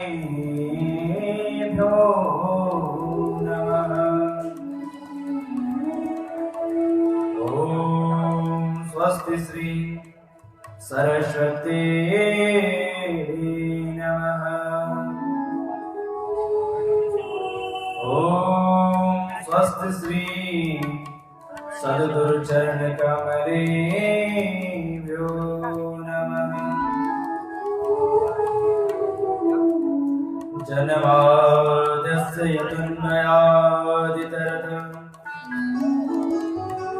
भ्यो नमः। ओम स्वस्ति श्री सरस्वती नमः। ओम स्वस्ति श्री सद्गुरुचरण कमलेभ्यो नमः। जन्माद्यस्य यतोऽन्वयादितरतः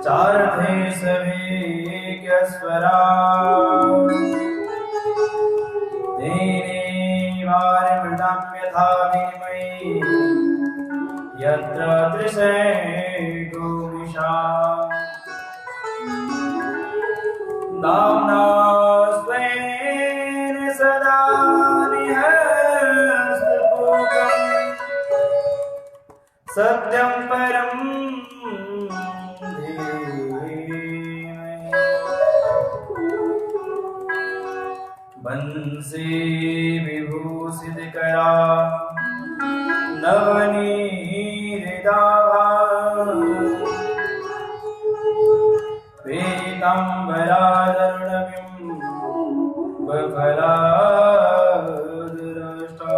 चार्थैस्सवेक्यस्वराट् तेने वारिमृतां यथा विनिमये यत्र त्रिशैर्गो मिषा नाम्ना स्वेन सदा सत्यं परं धीमहि। बंसी विभूषितकरा नवनीतदाभा पीताम्बरादरुणबिम्बफलाधरष्टा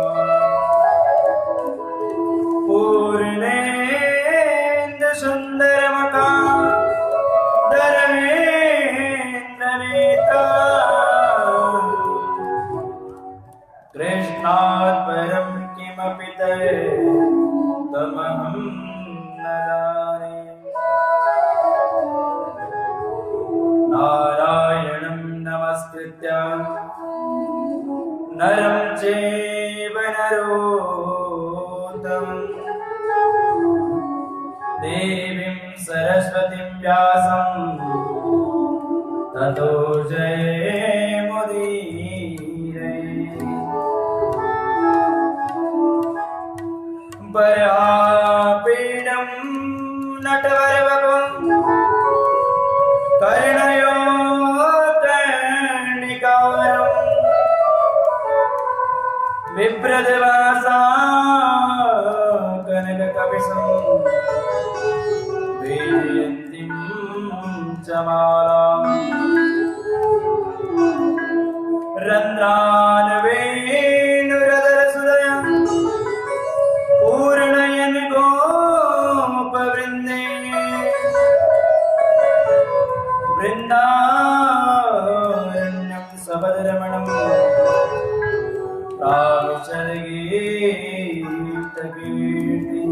पूर्णेन्दुसुन्दरमकाधरमेन्द्रनेत्रा कृष्णात् परं किमपि तमहं न जाने। नारायणं नमस्कृत्य नरं चैव नरोत्तमं देवीं सरस्वतीं व्यासं ततो जयमुदीरये। वरापीडं नटवरवपुं कर्णयो कर्णिकारं बिभ्रद्वासा कनककपिशं वेदयन्तीं च मालां रन्ध्रान् वेणुरधरसुधया पूर्णयन् गोपवृन्दे वृन्दारण्यं सभद्रमणं प्राविशद्गीतकीर्ति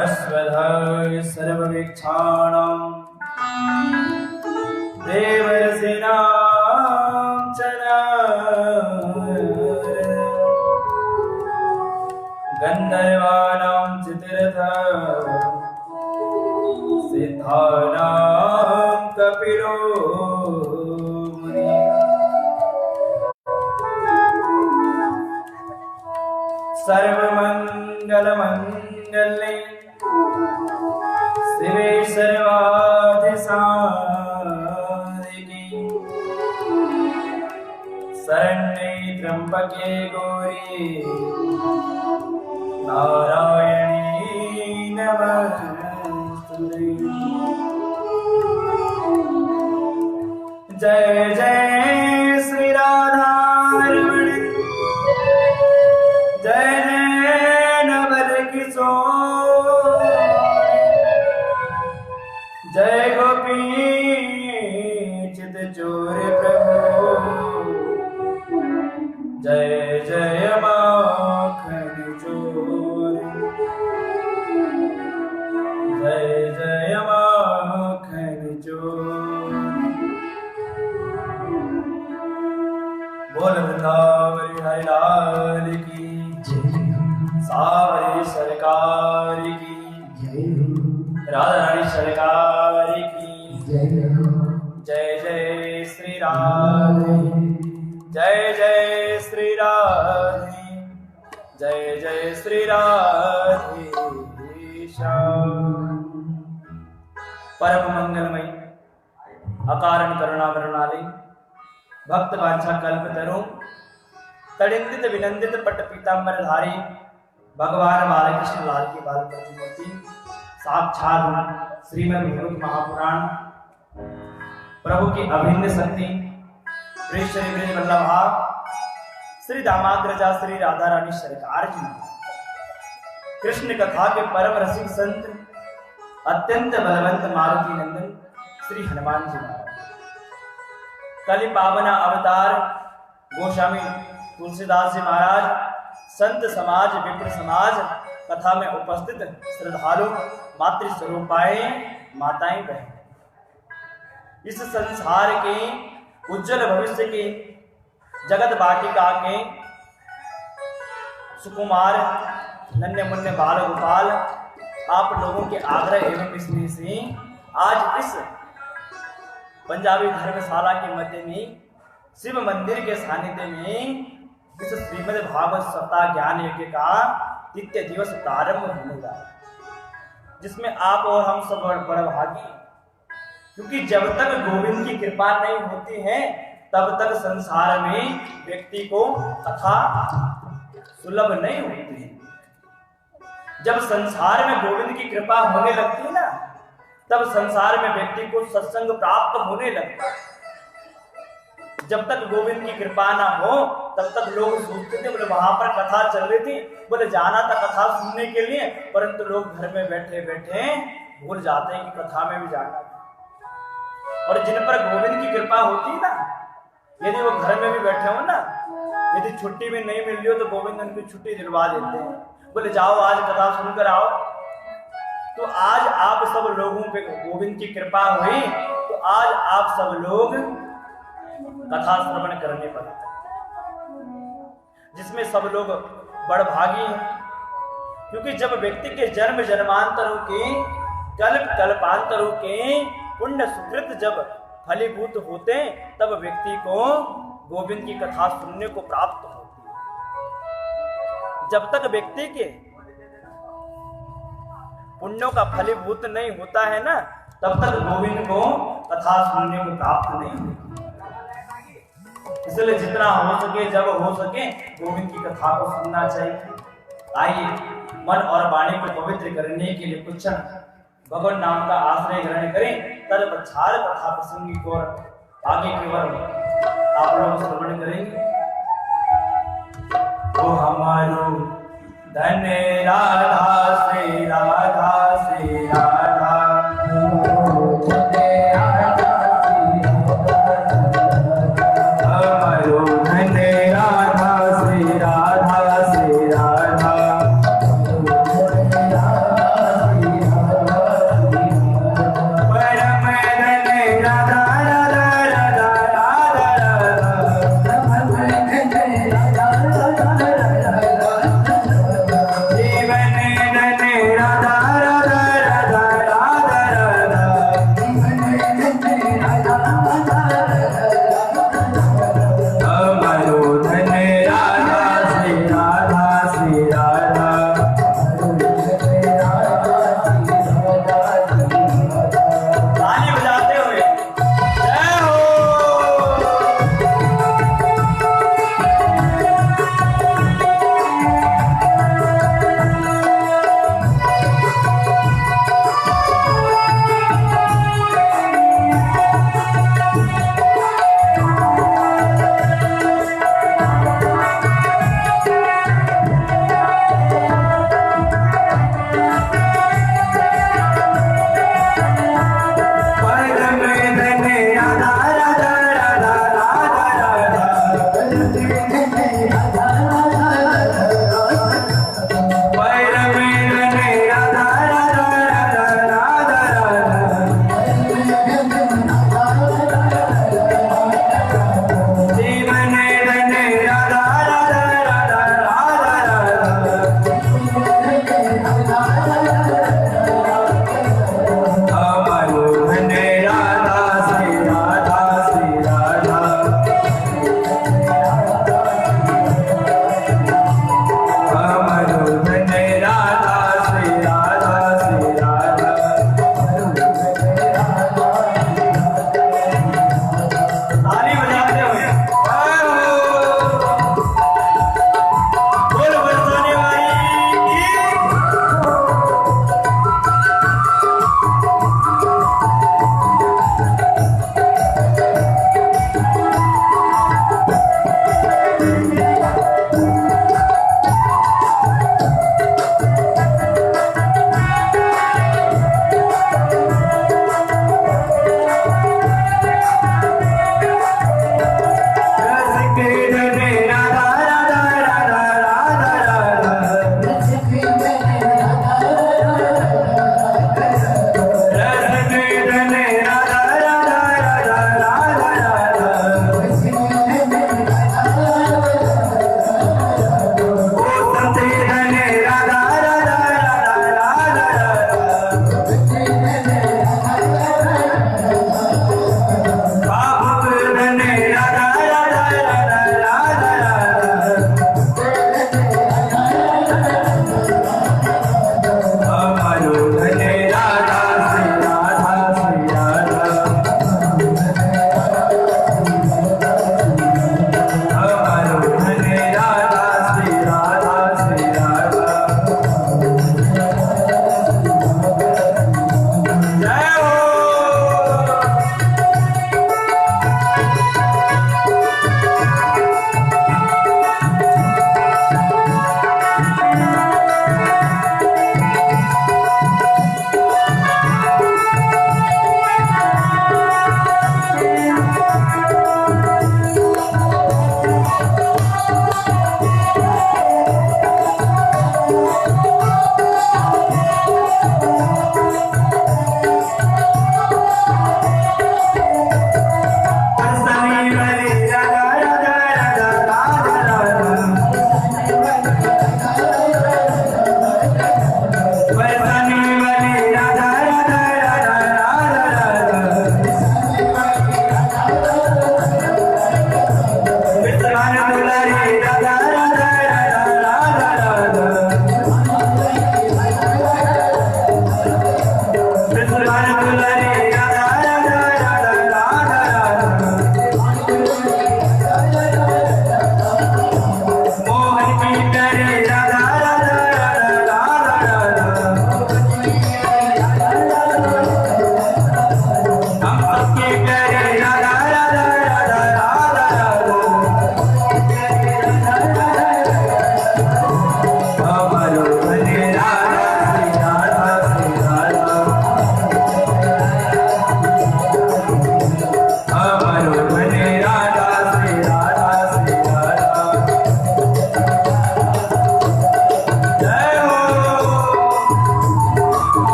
अश्वत्थाय सर्ववृक्षाणां देवर्षीणां च गन्धर्वाणां चित्ररथः सिद्धानां कपिलो मुनिः। सर्वमङ्गलमङ्गल्ये शिवे सर्वार्थसाधिके शरण्ये त्र्यम्बके गौरी नारायणी नमोस्तुते। जय जय श्री राधारमण जय जय नवल किशोर जय गोपी चित चोर प्रभु जय जय माखन चोर जय जय माखन चोर। बोल वृंदावन हरि लाल की सावरी सरकार की राधा रानी सरकार की जय जय श्री राधे जय जय श्री राधे जय जय श्री राधे श्याम। परम मंगलमय अकारण करुणा वरणाली भक्त वांछा कल्पतरु तड़िंदित विनंदित पट पीतांबर धारी भगवान बालकृष्ण लाल की बाल प्रतिमूर्ति साक्षात श्रीमद् भागवत महापुराण प्रभु की अभिन्न शक्ति श्री श्री ब्रज वल्लभा श्री दामाग्रजा श्री राधा रानी सरकार जी कृष्ण कथा के परम रसिक संत अत्यंत बलवंत मारुति नंदन श्री हनुमान जी महाराज कलि पावना अवतार गोस्वामी तुलसीदास जी महाराज संत समाज विप्र समाज कथा में उपस्थित श्रद्धालु मातृ स्वरूपाएं माताएं बहन इस संसार के उज्जवल भविष्य के जगत बाटिका के सुकुमार नन्हे मुन्ने बाल गोपाल आप लोगों के आग्रह एवं स्नेह से आज इस पंजाबी धर्मशाला के मध्य में शिव मंदिर के सानिध्य में इस श्रीमद् भागवत सप्ताह ज्ञान यज्ञ का द्वितीय दिवस प्रारंभ होने जा जिसमें आप और हम सब बड़ भागी क्योंकि जब तक गोविंद की कृपा नहीं होती है तब तक संसार में व्यक्ति को कथा सुलभ नहीं होती है। जब संसार में गोविंद की कृपा होने लगती है ना तब संसार में व्यक्ति को सत्संग प्राप्त होने लगता है। जब तक गोविंद की कृपा ना हो तब तक लोग सोचते थे बोले वहां पर कथा चल रही थी बोले जाना था कथा सुनने के लिए परंतु लोग घर में बैठे बैठे भूल जाते हैं कि कथा में भी जाना था। और जिन पर गोविंद की कृपा होती है ना यदि वो घर में भी बैठे हो ना यदि छुट्टी में नहीं मिल रही हो तो गोविंद उनकी छुट्टी दिलवा देते हैं बोले जाओ आज कथा सुनकर आओ। तो आज आप सब लोगों पे गोविंद की कृपा हुई तो आज आप सब लोग कथा श्रवण करने पर जिसमें सब लोग बड़ भागी हैं क्योंकि जब व्यक्ति के जन्म जन्मांतरों के कल्प कल्पांतरों के पुण्य सुकृत जब फलीभूत होते तब व्यक्ति को गोविंद की कथा सुनने को प्राप्त होती है। जब तक व्यक्ति के पुण्यों का फलीभूत नहीं होता है ना तब तक गोविंद को कथा सुनने को प्राप्त नहीं होती। इसलिए जितना हो सके जब हो सके गोविंद की कथा को सुनना चाहिए। आइए मन और वाणी को पवित्र करने के लिए कुछ भगवान नाम का आश्रय ग्रहण करें तदपश्चात कथा प्रसंगी को आगे केवल आप लोग श्रवण करेंगे। ओ हमारो धन राधा से राधा से राधा जीवन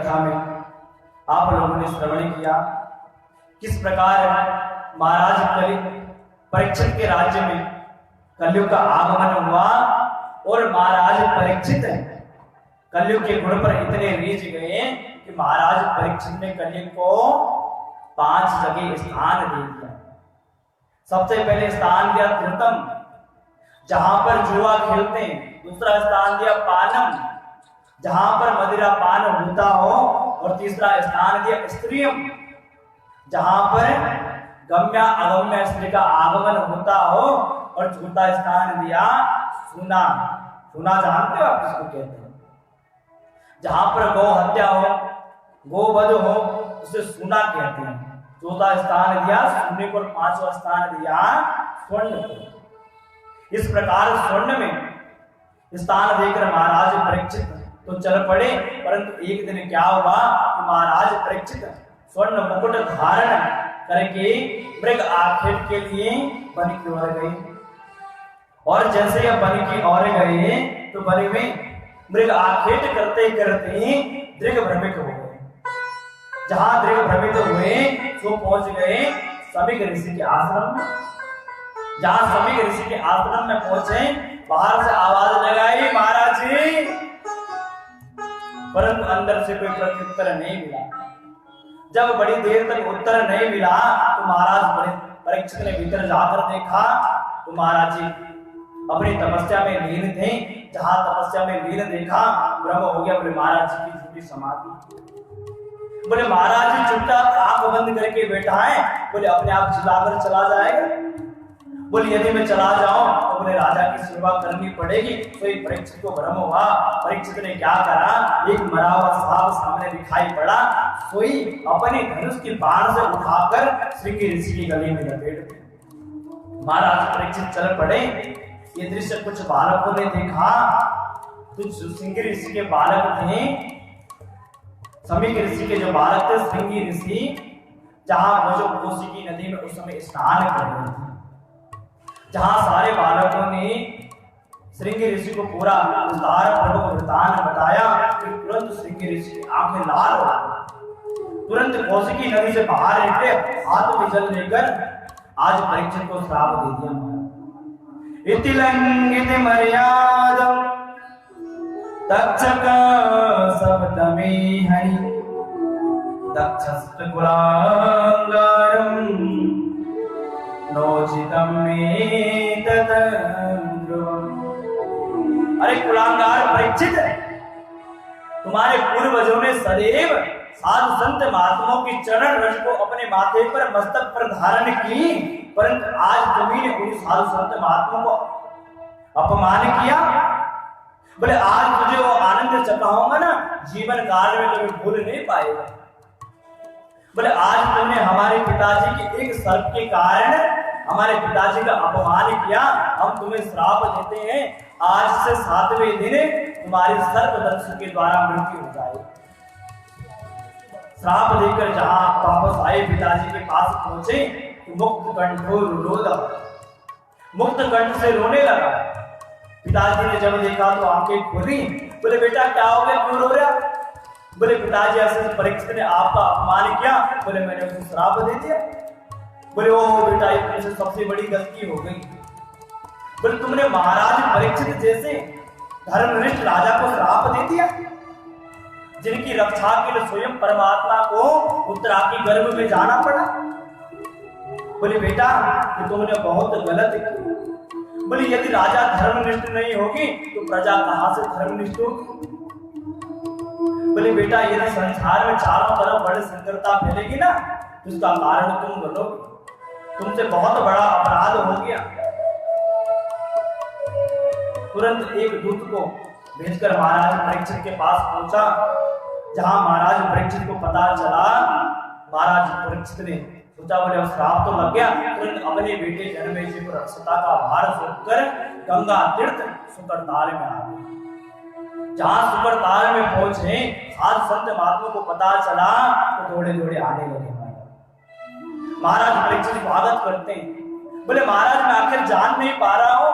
कथा में आप लोगों ने श्रवण किया किस प्रकार महाराज परीक्षित के राज्य में कलयुग का आगमन हुआ और महाराज परीक्षित कलयुग के गुण पर इतने रीझ गए कि महाराज परीक्षित ने कलयुग को 5 जगह स्थान दे दिया। सबसे पहले स्थान दिया कृतम, जहां पर जुआ खेलते हैं। दूसरा स्थान दिया पानम, जहां पर मदिरा पान होता हो। और तीसरा स्थान दिया स्त्रियम, जहां पर गम्या अगम्या स्त्री का आगमन होता हो। और चौथा स्थान दिया सुना। सुना जानते हो आप किसको कहते हैं? जहां पर गौ हत्या हो, गोवध हो, उसे सुना कहते हैं। चौथा स्थान दिया सोने को, 5वां स्थान दिया स्वर्ण को। इस प्रकार स्वर्ण में स्थान देकर महाराज परीक्षित तो चल पड़े, परंतु एक दिन क्या हुआ कि महाराज परीक्षित स्वर्ण मुकुट धारण करके मृग आखेट के लिए वन की ओर गए। और जैसे यह वन की ओर गए तो वन में मृग आखेट करते करते दृग भ्रमित हो गए। जहां दृग भ्रमित हुए तो पहुंच गए समीक ऋषि के आश्रम में। जहां समीक ऋषि के आश्रम में पहुंचे, बाहर से आवाज लगाई महाराज जी, परंतु अंदर से कोई प्रत्युत्तर नहीं मिला। जब बड़ी देर तक उत्तर नहीं मिला तो महाराज परीक्षित ने भीतर जाकर देखा तो महाराज जी अपनी तपस्या में लीन थे। जहां तपस्या में लीन देखा, ब्रह्म हो गया। बोले महाराज जी की झूठी समाधि। बोले महाराज जी चुपचाप आंख बंद करके बैठा है। बोले अपने आप चिल्लाकर चला जाएगा। बोले यदि मैं चला जाऊं तो बोले राजा की सेवा करनी पड़ेगी। तो एक परीक्षित को भ्रम हुआ। परीक्षित ने क्या करा, एक मरा हुआ सांप सामने दिखाई पड़ा, सोई अपने धनुष की बाण से उठाकर श्रृंगी ऋषि की गले में लपेट दिया। महाराज परीक्षित चल पड़े। ये दृश्य कुछ बालकों ने देखा। कुछ श्रृंगी ऋषि के बालक थे, समीक ऋषि के जो बालक थे, श्रृंगी ऋषि, जहां वो जो कोसी की नदी में उस समय स्नान कर रहे थे। जहां सारे बालकों ने श्रृंगी ऋषि को पूरा विस्तार पूर्वक वृतांत बताया कि तुरंत श्रृंगी ऋषि की आंखें लाल हो गई। तुरंत कोसी की नदी से बाहर निकले, हाथ में जल लेकर आज परीक्षित को श्राप दे दिया। इति लंघित मर्यादम तक्षक सप्तमे हरि दक्षस्त कुलांगारम नोचितम में तदंध्रुवम। अरे कुलांगार परीक्षित, तुम्हारे पूर्वजों ने सदैव साधु संत महात्माओं की चरण रज को अपने माथे पर, मस्तक पर धारण की, परंतु आज तुम्ही ने उन साधु संत महात्माओं को अपमान किया। बोले आज तुझे वो आनंद चखाऊंगा ना, जीवन काल में तुम्हें भूल नहीं पाएगा। बोले आज तुमने हमारे पिताजी के एक सर्प के कारण हमारे पिताजी का अपमान किया, हम तुम्हें श्राप देते हैं, आज से 7वें दिन तुम्हारी सर्प दंश के द्वारा मृत्यु हो जाएगी। श्राप देकर जहां वापस आए, पिताजी के पास पहुंचे तो मुक्त कंठो रुरोधा, मुक्त कंठ से रोने लगा। पिताजी ने जब देखा तो आंखें खोली। बोले बेटा क्या हो गया, क्यों रो रहा? बोले पिताजी ऐसे परीक्षित ने आपका अपमान किया। बोले मैंने उसे श्राप दे दिया। बोले ओ बेटा ये तुमसे सबसे बड़ी गलती हो गई। बोले तुमने महाराज परीक्षित जैसे धर्मनिष्ठ राजा को श्राप दे दिया, जिनकी रक्षा के लिए स्वयं परमात्मा को उत्तरा की गर्भ में जाना पड़ा। बोले बेटा कि तुमने बहुत गलत किया। बोले यदि राजा धर्मनिष्ठ नहीं होगी तो प्रजा कहां से धर्मनिष्ठ होगी? बोले बेटा यदि संसार में चारों तरफ बड़ी संकरता फैलेगी ना, उसका कारण तुम बनोगे। तुमसे बहुत बड़ा अपराध हो गया। तुरंत एक दूत को भेजकर महाराज परीक्षित के पास पहुंचा। जहां महाराज परीक्षित को पता चला, महाराज परीक्षित ने सोचा बोले अब श्राप तो लग गया। तुरंत अपने बेटे जनमेजय को रक्षता का भार सौंपकर गंगा तीर्थ सुकरताल में आ गए। जहां सुकरताल में पहुंचे, साधु संत महात्मा को पता चला तो थोड़े थोड़े आने लगे। महाराज परीक्षित स्वागत करते हैं। बोले महाराज मैं आखिर जान नहीं पा रहा हूं,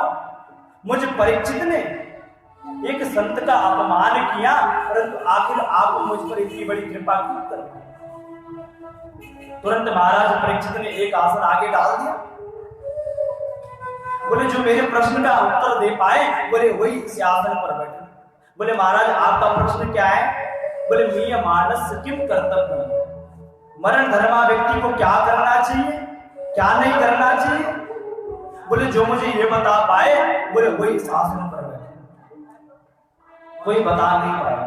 मुझ परीक्षित ने एक संत का अपमान किया, परंतु आखिर आप मुझ पर इतनी बड़ी कृपा क्यों कर? तुरंत महाराज परीक्षित ने एक आसन आगे डाल दिया। बोले जो मेरे प्रश्न का उत्तर दे पाए, बोले वही इस आसन पर बैठे। बोले महाराज आपका प्रश्न क्या है? बोले मीय मानस किम कर्तव्य, मरण धर्मा व्यक्ति को क्या करना चाहिए, क्या नहीं करना चाहिए? बोले जो मुझे ये बता पाए, बोले वही इस आसन पर बैठे। कोई बता नहीं पाया।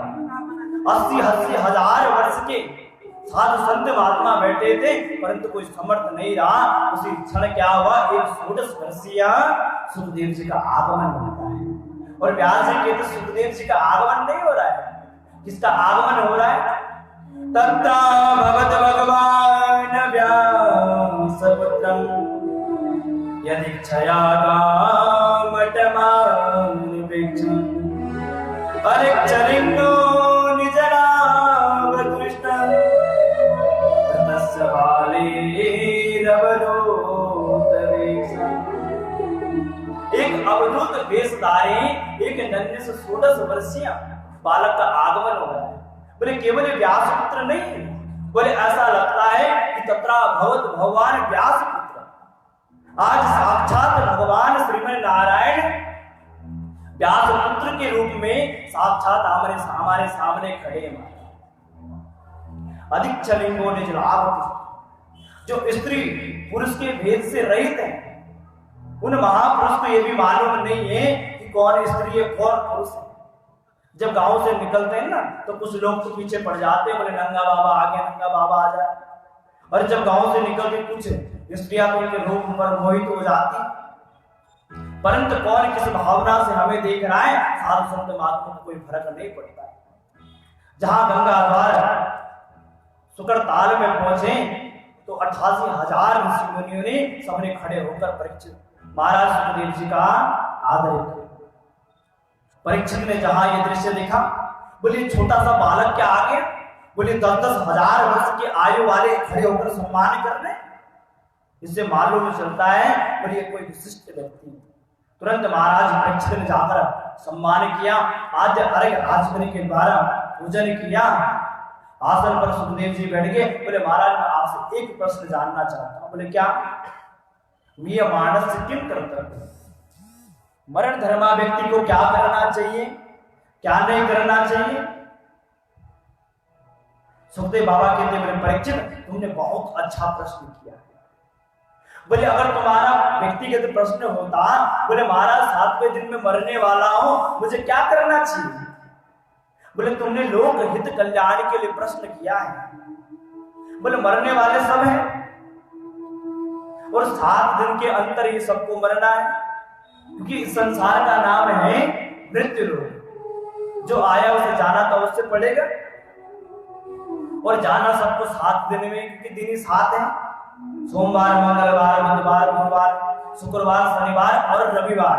80 हजार वर्ष के साधु संत महात्मा बैठे थे, परंतु कोई समर्थ नहीं रहा। उसी क्षण क्या हुआ, एक 16 वर्षीय सुखदेव जी का आगमन होता है। और व्यास जी कहते सुखदेव जी का आगमन नहीं हो रहा है, किसका आगमन हो रहा है? तत्रा भगवत भगवान व्यासपुत्रं यदीक्षया कामटमानुपेक्षम् परिचरिन्नो निजनावतुष्टम् ततस्य बालेरवधूतवेषम्। एक अवधूत वेशधारी एक नन्हे से 16 वर्षीय बालक का आगमन हो रहा है। बोले केवल व्यासपुत्र नहीं, बोले ऐसा लगता है कि तत्रा भगवत भगवान व्यासपुत्र, आज साक्षात भगवान श्रीमन नारायण व्यासपुत्र के रूप में साक्षात हमारे सामने खड़े हैं। अधिक चलिंगो निज लाभ, जो स्त्री पुरुष के भेद से रहित हैं, उन महापुरुष को यह भी मालूम नहीं है कि कौन स्त्री है कौन पुरुष है। जब गांव से निकलते हैं ना, तो कुछ लोग तो पीछे पड़ जाते हैं, बोले नंगा बाबा आ गया, नंगा बाबा आ जाए। और जब गांव से निकलते कुछ स्त्रियां तो उनके रूप पर मोहित हो जाती, परंतु कौन किस भावना से हमें देख रहा है, साधु संत महात्मा को कोई फर्क नहीं पड़ता। जहां गंगा द्वार सुकर ताल में पहुंचे तो 88 हजार ऋषि मुनियों ने सबने खड़े होकर परीक्षित महाराज सुखदेव जी का आदर किया। परीक्षित ने जहां ये दृश्य देखा, बोले छोटा सा बालक क्या आ गया, बोले 10-10 हजार वर्ष की आयु वाले खड़े होकर सम्मान कर रहे। इससे मालूम चलता है बोले कोई विशिष्ट व्यक्ति। तुरंत महाराज परीक्षित ने जाकर सम्मान किया, आद्य अर्घ्य आचमन के द्वारा पूजन किया। आसन पर सुखदेव जी बैठ गए। बोले महाराज मैं आपसे एक प्रश्न जानना चाहता हूं। बोले क्या? मीय मानस किम कर्तव्य, मरण धर्मा व्यक्ति को क्या करना चाहिए, क्या नहीं करना चाहिए? सुखदेव बाबा कहते बोले परीक्षित तुमने बहुत अच्छा प्रश्न किया। बोले अगर तुम्हारा व्यक्तिगत प्रश्न होता, बोले महाराज 7वें दिन में मरने वाला हूं, मुझे क्या करना चाहिए? बोले तुमने लोक हित कल्याण के लिए प्रश्न किया है। बोले मरने वाले सब हैं और 7 दिन के अंतर ही सबको मरना है, क्योंकि इस संसार का नाम है मृत्यु लोक। जो आया उसे जाना था उससे पड़ेगा, और जाना सबको 7 दिन में, क्योंकि दिन ही 7 है। सोमवार, मंगलवार, बुधवार, गुरुवार, शुक्रवार, शनिवार और रविवार।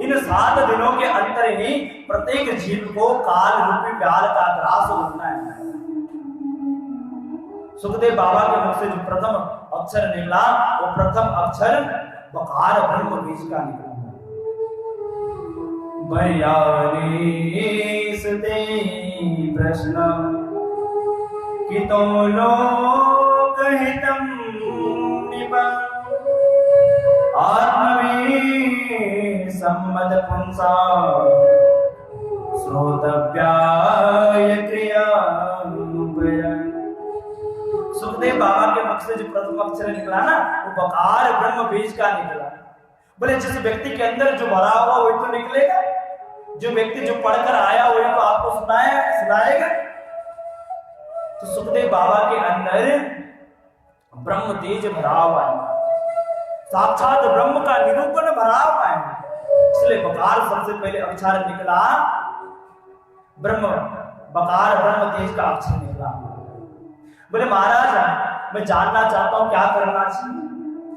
इन 7 दिनों के अंतर ही प्रत्येक जीव को काल रूपी व्याल का ग्रास होना है। सुखदेव बाबा के मुख से जो प्रथम अक्षर निकला, वो प्रथम अक्षर बकार ब्रह्म बीज का निकला। बयालीसते प्रश्न कितो लोक हितम आत्मवे सम्मत पुंसा श्रोतव्याय क्रिया। सुखदेव बाबा के मुख से जो प्रथम अक्षर निकला ना, वो बकार ब्रह्म बीज का निकला। बोले जिस व्यक्ति के अंदर जो भरा हुआ वही तो निकलेगा, जो व्यक्ति जो पढ़कर आया वही तो आपको सुनाएगा। तो सुखदेव बाबा के अंदर ब्रह्म तेज भरा हुआ है, साक्षात ब्रह्म का निरूपण भरा हुआ है। इसलिए बकार सबसे पहले अक्षर निकला, ब्रह्म बकार ब्रह्म तेज का अक्षर निकला। बोले महाराज मैं जानना चाहता हूं क्या करना चाहिए।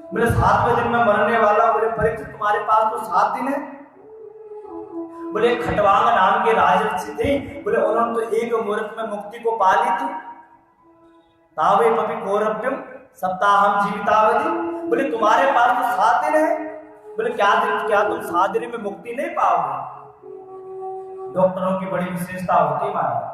बोले 7वें दिन में मरने वाला। बोले परीक्षित तुम्हारे पास तो 7 दिन है। बोले खटवांग नाम के राजर्षि थे, बोले उन्होंने तो एक मुहूर्त में मुक्ति को पा ली थी। तावे पपि कौरभ्यम सप्ताहम जीवितावधि। बोले तुम्हारे पास तो 7 दिन है। बोले क्या तुम 7 दिन में मुक्ति नहीं पाओगे? डॉक्टरों की बड़ी विशेषता होती है महाराज।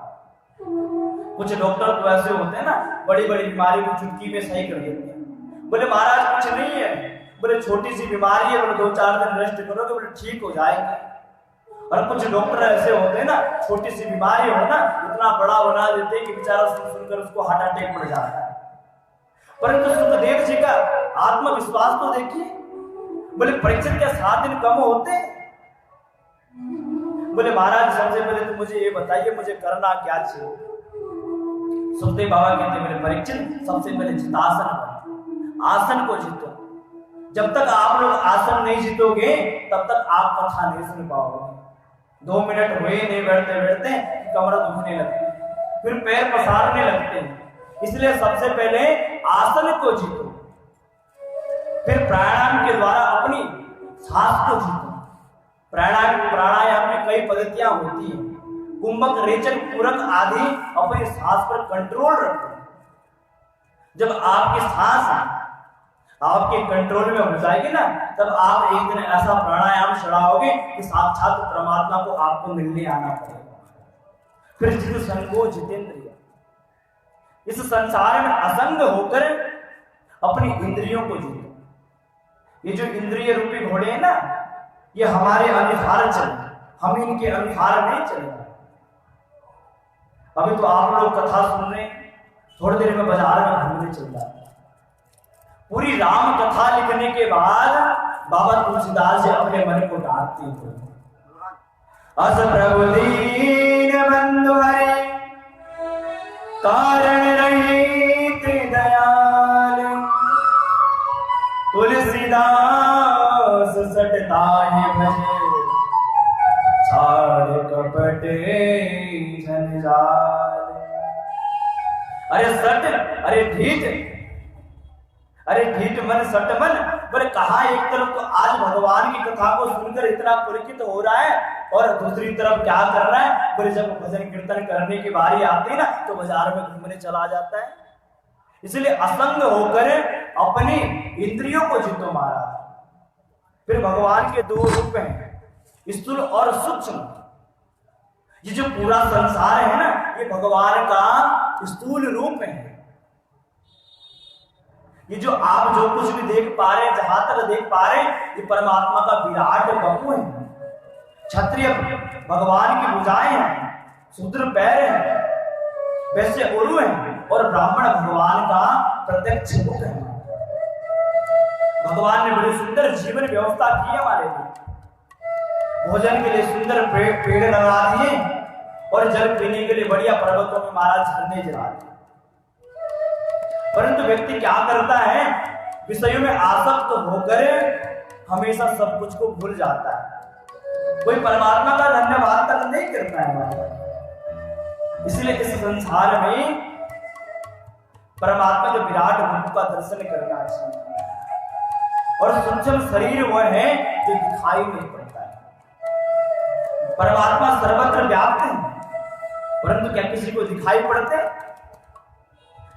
कुछ डॉक्टर तो ऐसे होते हैं ना, बड़ी बड़ी बीमारी को चुटकी में सही कर देते हैं। बोले महाराज कुछ नहीं है, बोले छोटी सी बीमारी है, बोले 2-4 दिन रेस्ट करोगे, बोले ठीक हो जाएगा। और कुछ डॉक्टर ऐसे होते हैं ना, छोटी सी बीमारी हो ना, इतना बड़ा बना देते हैं कि बेचारा सुनकर उसको हार्ट अटैक पड़ जाता है। परंतु सुखदेव जी का आत्मविश्वास तो देखिए, बोले परीक्षित के 7 दिन कम होते। बोले महाराज सबसे पहले तो मुझे ये बताइए मुझे करना क्या चाहिए। सुखदेव बाबा कहते बोले परीक्षित सबसे पहले चितासन, आसन को जीतो। जब तक आप लोग आसन नहीं जीतोगे तब तक आप कथा नहीं सुन पाओगे। 2 मिनट हुए नहीं बैठते बैठते कमर दुखने लगती है, फिर पैर पसारने लगते हैं। इसलिए सबसे पहले आसन को जीतो, फिर प्राणायाम के द्वारा अपनी सांस को जीतो। प्राणायाम में कई पद्धतियां होती हैं, कुंभक, रेचक, पूरक आदि अपनी सांस पर कंट्रोल रखो। जब आपकी सांस आपके कंट्रोल में हो जाएगी ना, तब आप एक दिन ऐसा प्राणायाम चढ़ाओगे कि साक्षात परमात्मा को आपको मिलने आना पड़ेगा। फिर जित संगो जितेंद्रिय, इस संसार में असंग होकर अपनी इंद्रियों को जीतो। ये जो इंद्रिय रूपी घोड़े हैं ना, ये हमारे अनुसार चले, हम इनके अनुसार नहीं चले। अभी तो आप लोग कथा सुन रहे, थोड़ी देर में बाजार में घूमने चल जाते। पूरी राम कथा लिखने के बाद बाबा तुलसीदास जी अपने मन को डांटते थे। अस प्रभु दीन बंधु हरे, कारण रहित दयाल, तुलसीदास सटताहि भजे, छाड़ कपट जंजाल। अरे सट, अरे ढीठ, अरे ढीठ मन सट मन। बोले कहा एक तरफ तो आज भगवान की कथा को सुनकर इतना पुलकित हो रहा है, और दूसरी तरफ क्या कर रहा है, बोले जब भजन कीर्तन करने की बारी आती है ना तो बाजार में घूमने चला जाता है। इसलिए असंग होकर अपनी इंद्रियों को जीतो महाराज। फिर भगवान के 2 रूप हैं, स्थूल और सूक्ष्म। ये जो पूरा संसार है ना, ये भगवान का स्थूल रूप है। ये जो आप जो कुछ भी देख पा रहे हैं, जहां तक देख पा रहे हैं, ये परमात्मा का विराट बपू है। क्षत्रिय भगवान की भुजाएं हैं, शूद्र पैर हैं, वैश्य उरु हैं, और ब्राह्मण भगवान का प्रत्यक्ष मुख है। भगवान ने बड़ी सुंदर जीवन व्यवस्था की हमारे लिए। भोजन के लिए सुंदर पेड़ लगा दिए, और जल पीने के लिए बढ़िया पर्वतों में महाराज झरने गिरा दिए। परंतु व्यक्ति क्या करता है, विषयों में आसक्त होकर हमेशा सब कुछ को भूल जाता है। कोई परमात्मा का धन्यवाद तक नहीं करता है। इसलिए इस संसार में परमात्मा के विराट रूप का दर्शन करना चाहिए। और सूक्ष्म शरीर वह है जो दिखाई नहीं पड़ता है। परमात्मा सर्वत्र व्याप्त है, परंतु क्या किसी को दिखाई पड़ते?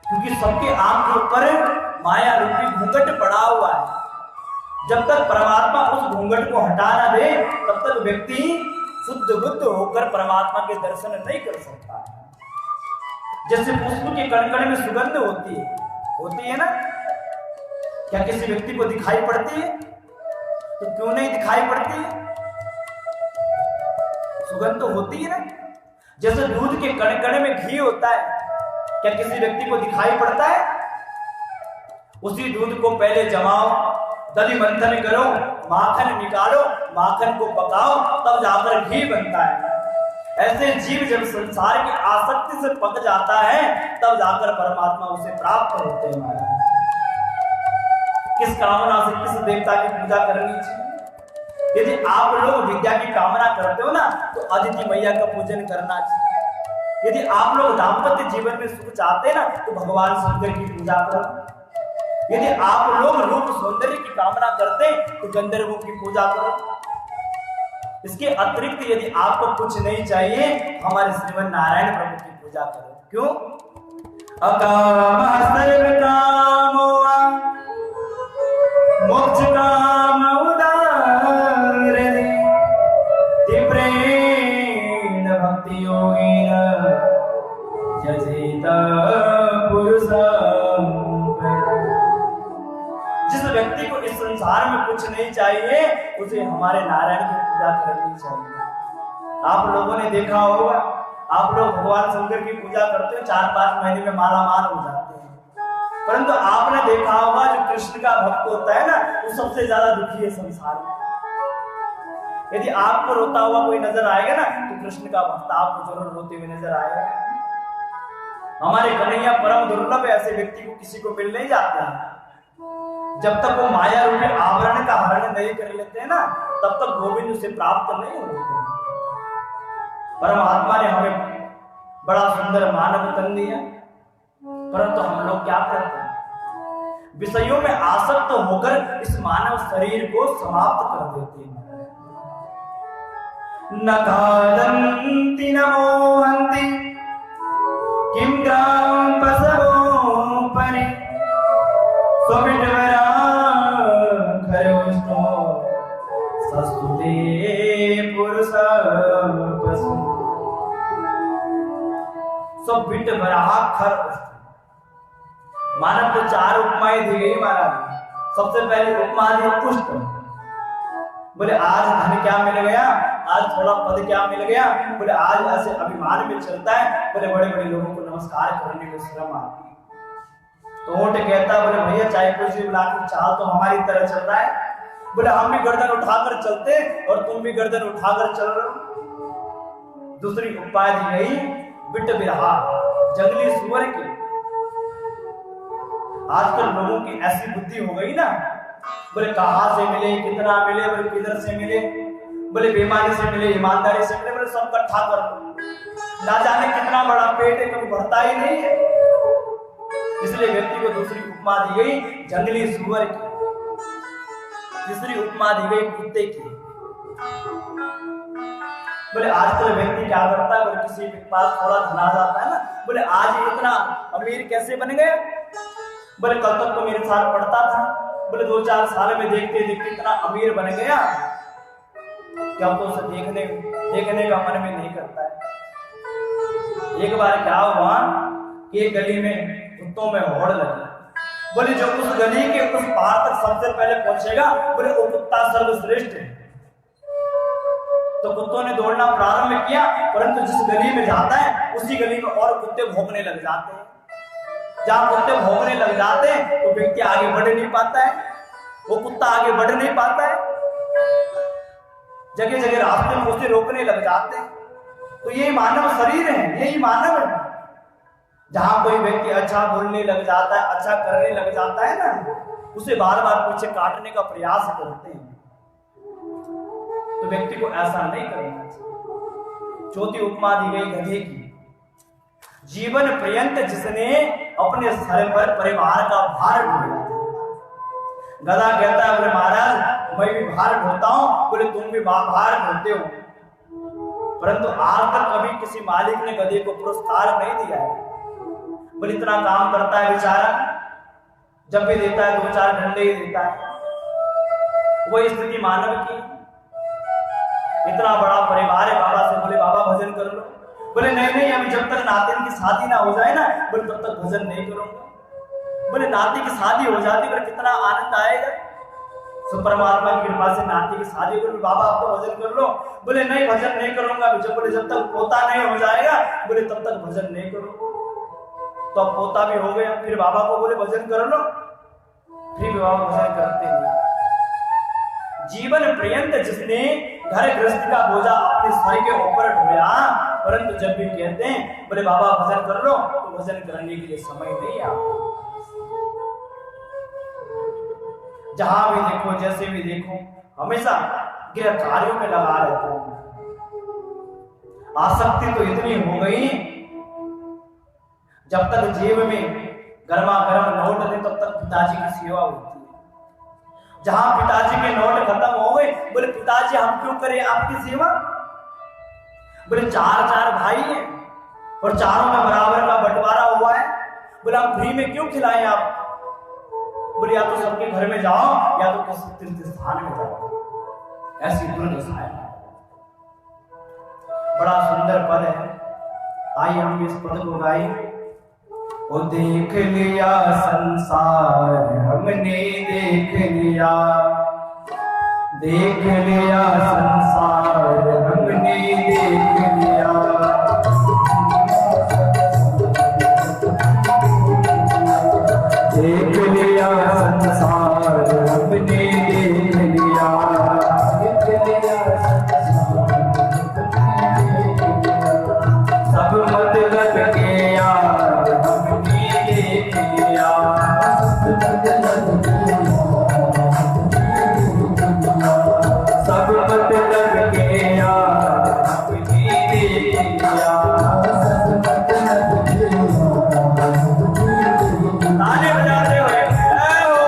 क्योंकि सबके आंख के ऊपर माया रूपी घूंघट पड़ा हुआ है। जब तक परमात्मा उस घूंघट को हटा ना दे, तब तक व्यक्ति शुद्ध बुद्ध होकर परमात्मा के दर्शन नहीं कर सकता। जैसे पुष्प के कण-कण में सुगंध होती है ना, क्या किसी व्यक्ति को दिखाई पड़ती है? तो क्यों नहीं दिखाई पड़ती है? सुगंध तो होती है ना। जैसे दूध के कण-कण में घी होता है, क्या किसी व्यक्ति को दिखाई पड़ता है? उसी दूध को पहले जमाओ, दही मंथन करो, माखन निकालो, माखन को पकाओ, तब जाकर घी बनता है। ऐसे जीव जब संसार की आसक्ति से पक जाता है, तब जाकर परमात्मा उसे प्राप्त होते हैं। महाराज किस कामना से किस देवता की पूजा करनी चाहिए? यदि आप लोग विद्या की कामना करते हो ना, तो अदिति मैया का पूजन करना चाहिए। यदि आप लोग दाम्पत्य जीवन में सुख चाहते हैं ना, तो भगवान शंकर की पूजा करो। यदि आप लोग रूप सौंदर्य की कामना करते हैं, तो गंधर्वों की पूजा करो। इसके अतिरिक्त यदि आपको कुछ नहीं चाहिए, हमारे श्रीमन नारायण प्रभु की पूजा करो। क्यों? अकाम सर्व कामो मोक्ष काम उदारणे, प्रेम व्यक्ति को इस संसार में कुछ नहीं चाहिए, उसे हमारे नारायण की पूजा करनी चाहिए। आप लोगों ने देखा होगा, आप लोग भगवान शंकर की पूजा करते हो, 4-5 महीने में माला माल हो जाते हैं, परंतु आपने देखा होगा जो कृष्ण का भक्त होता है ना, वो सबसे ज्यादा दुखी है संसार में। यदि आपको रोता हुआ कोई नजर आएगा ना, तो कृष्ण का भक्त आपको जरूर रोते हुए नजर आएगा। हमारे कन्हैया परम दुर्लभ है, ऐसे व्यक्ति को किसी को मिल नहीं जाते हैं। जब तक वो माया रूपी आवरण का हरण नहीं कर लेते हैं ना, तब तक गोविंद उसे प्राप्त नहीं होते। परमात्मा ने हमें बड़ा सुंदर मानव तन दिया, परंतु हम लोग क्या करते हैं, विषयों में आसक्त होकर इस मानव शरीर को समाप्त कर देते हैं। न खादन्ति न मोहन्ति किं ग्राम पशवो परि स्वविटवरा खरोष्णो सस्तुते पुरुष पशु। स्वविटवरा खर मानव को 4 उपमाएं दी गई महाराज। सबसे पहली उपमा दी पुष्ट। बोले आज धन क्या मिल गया, आज थोड़ा पद क्या मिल गया, बोले आज ऐसे अभिमान में चलता है, बोले बड़े बड़े लोगों को नमस्कार करने में शर्म आती है। तो ऊंट कहता बोले भैया चाहे कुछ भी बुला के चाल तो हमारी तरह चल रहा है, बोले हम भी गर्दन उठाकर चलते और तुम भी गर्दन उठाकर चल रहे हो। दूसरी उपाय दी गई बिट बिरहा, जंगली सुअर की। आजकल लोगों की ऐसी बुद्धि हो गई ना, बोले कहां से मिले, कितना मिले, बोले किधर से मिले, बोले बेईमानी से मिले, ईमानदारी से मिले, बोले सब इकट्ठा कर लो। ना जाने कितना बड़ा पेट है, कभी बढ़ता ही नहीं है। इसलिए व्यक्ति को दूसरी उपमा दी गई जंगली सुअर की, तीसरी उपमा दी गई कुत्ते की। बोले आजकल व्यक्ति क्या करता है, बोले किसी के पास थोड़ा धन आ जाता है ना, बोले आज ये इतना अमीर कैसे बन गया, बोले कल तक तो मेरे साथ पढ़ता था, बोले 2-4 साल में देखते देखते इतना अमीर बन गया, क्या तो उसे देखने का मन में नहीं करता है। एक बार क्या हुआ कि एक गली में कुत्तों में होड़ लगी। बोले जो उस गली के उस पार तक सबसे पहले पहुंचेगा, बोले वो कुत्ता सर्वश्रेष्ठ है। तो कुत्तों ने दौड़ना प्रारंभ किया, परंतु जिस गली में जाता है उसी गली में और कुत्ते भौंकने लग जाते हैं। जहां कुत्ते भौंकने लग जाते हैं तो व्यक्ति आगे बढ़ नहीं पाता है, वो कुत्ता आगे बढ़ नहीं पाता है, जगह जगह रास्ते में उसे रोकने लग जाते हैं। तो यही मानव शरीर है, यही मानव है। जहां कोई व्यक्ति अच्छा बोलने लग जाता है, अच्छा करने लग जाता है ना, उसे बार बार पीछे काटने का प्रयास करते हैं। तो व्यक्ति को ऐसा नहीं करना चाहिए। चौथी उपमा दी गई गधे की। जीवन पर्यंत जिसने अपने सर पर परिवार का भार ढोया। गधा कहता है बोले महाराज मैं भी भार ढोता हूं, बोले तुम भी भार ढोते हो, परंतु आज तक कभी किसी मालिक ने गधे को पुरस्कार नहीं दिया है। बोले इतना काम करता है बेचारा, जब भी देता है 2-4 घंटे ही देता है। वही स्थिति मानव की। इतना बड़ा परिवार है, बाबा से बोले बाबा भजन कर लो, बोले नहीं अभी जब तक नातिन की शादी ना हो जाए ना, बोले तब तक भजन नहीं करूंगा। बोले नाती की शादी हो जाती, बोले कितना आनंद आएगा। सो परमात्मा की कृपा से नाती की शादी हो, बाबा आप तो भजन कर लो, बोले नहीं भजन नहीं करूंगा। बोले जब तक पोता नहीं हो जाएगा, बोले तब तक भजन नहीं करूंगा। तो अब पोता भी हो गया, फिर बाबा को बोले भजन कर लो, फिर भी बाबा भजन करते नहीं। जीवन पर्यंत जिसने घर गृहस्थी का बोझा अपने सर के ऊपर ढोया, परंतु जब भी कहते हैं बोले बाबा भजन कर लो, तो भजन करने के लिए समय नहीं आता। जहां भी देखो, जैसे भी देखो, हमेशा गृह कार्यों में लगा रहता हूं। आसक्ति तो इतनी हो गई, जब तक जेब में गर्मा गर्म नोट थे तब तक पिताजी की सेवा होती है। जहां पिताजी के नोट खत्म हो गए, बोले पिताजी हम क्यों करें आपकी सेवा। बोले 4 भाई हैं और चारों में बराबर का बंटवारा हुआ है, बोले हम फ्री में क्यों खिलाएं आप। बोले या तो सबके घर में जाओ या तो किसी तीर्थ स्थान में जाओ। ऐसी दुर्दशा है। बड़ा सुंदर पद है, आइए हम इस पद को गाएं। वो देख लिया संसार हमने देख लिया, देख लिया संसार हमने देख लिया। देख लिया संसार हमने देख लिया, सब मतलब के यार हमने देख लिया। सब मतलब के यार हमने देख लिया। ताली बजाते हुए जय हो।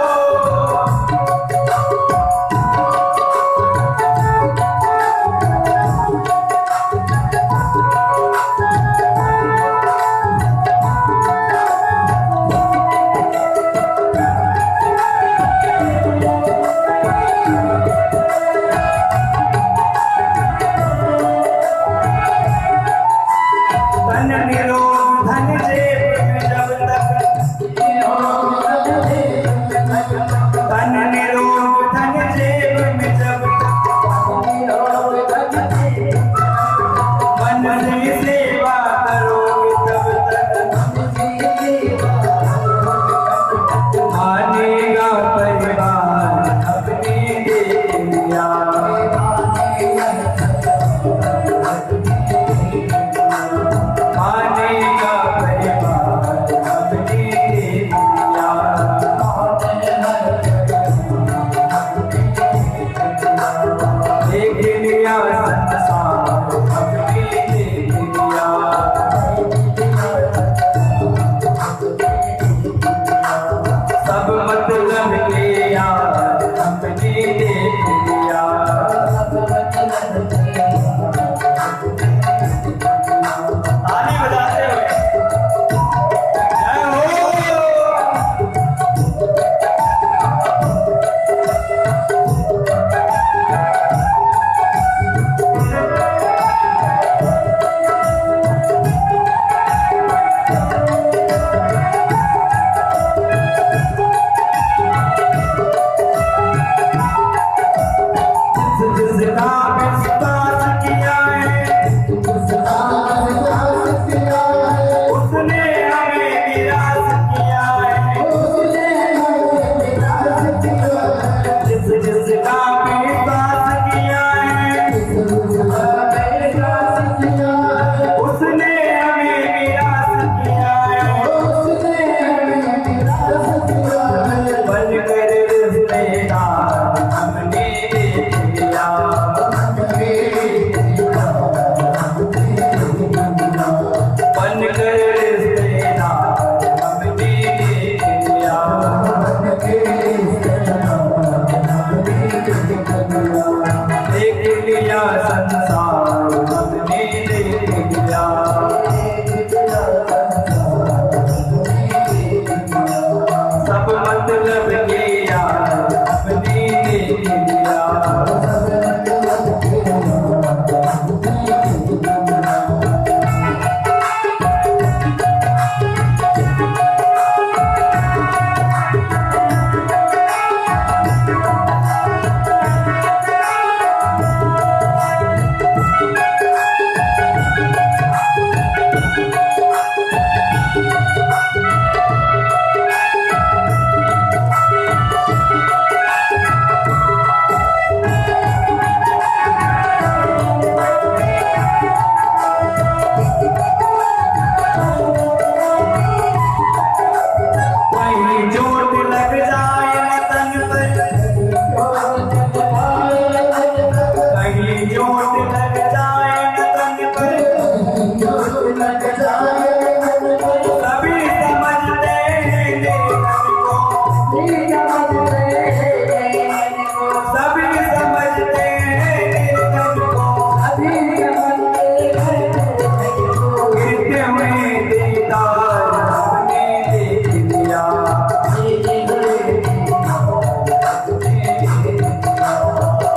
धन निरोग धन जेब में जब तक, धन निरोग धन जेब में जब तक, मन से सेवा करोगे तब तक, मानेगा परिवार अपने देख लिया। मानेगा परिवार अपने देख लिया। देख लिया संसार अपने देख लिया। सब मतलब के यार अपने देख लिया। ताली बजाते हुए जय हो। जिसका विश्वास किया है उसने हमें निराश किया है। जिसका विश्वास किया है उसने हमें निराश किया है। बनकर रिश्तेदार हमने देख लिया। बनकर रिश्तेदार हमने देख लिया। देख लिया संसार हमने देख लिया। सब मतलब के यार अपने देख लिया। कहीं चोट लग जाए न तन पर, कहीं चोट लग जाए न तन पर, सभी समझते हैं लेखन को, सभी समझते हैं लेखन को। गिरते हुए दीदार हमने देख लिया।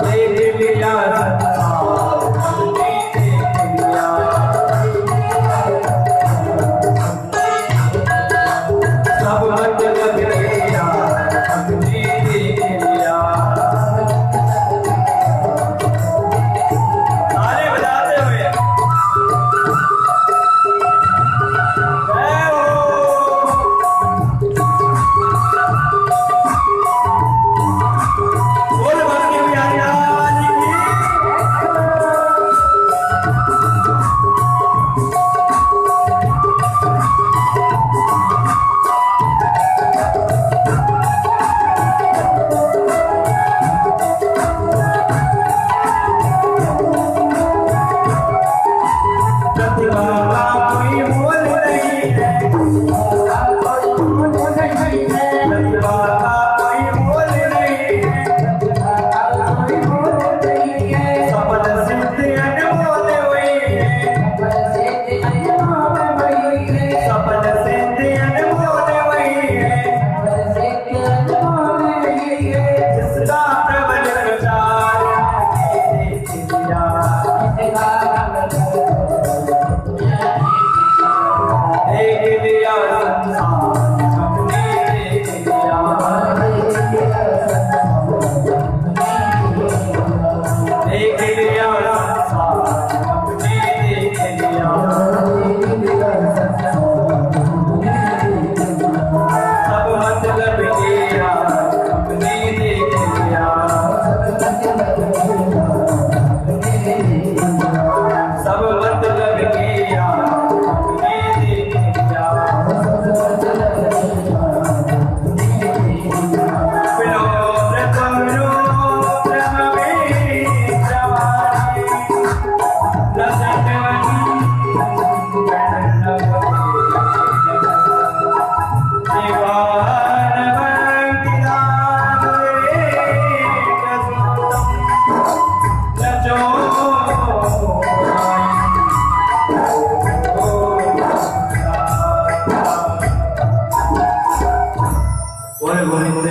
देख लिया संसार हमने देख लिया।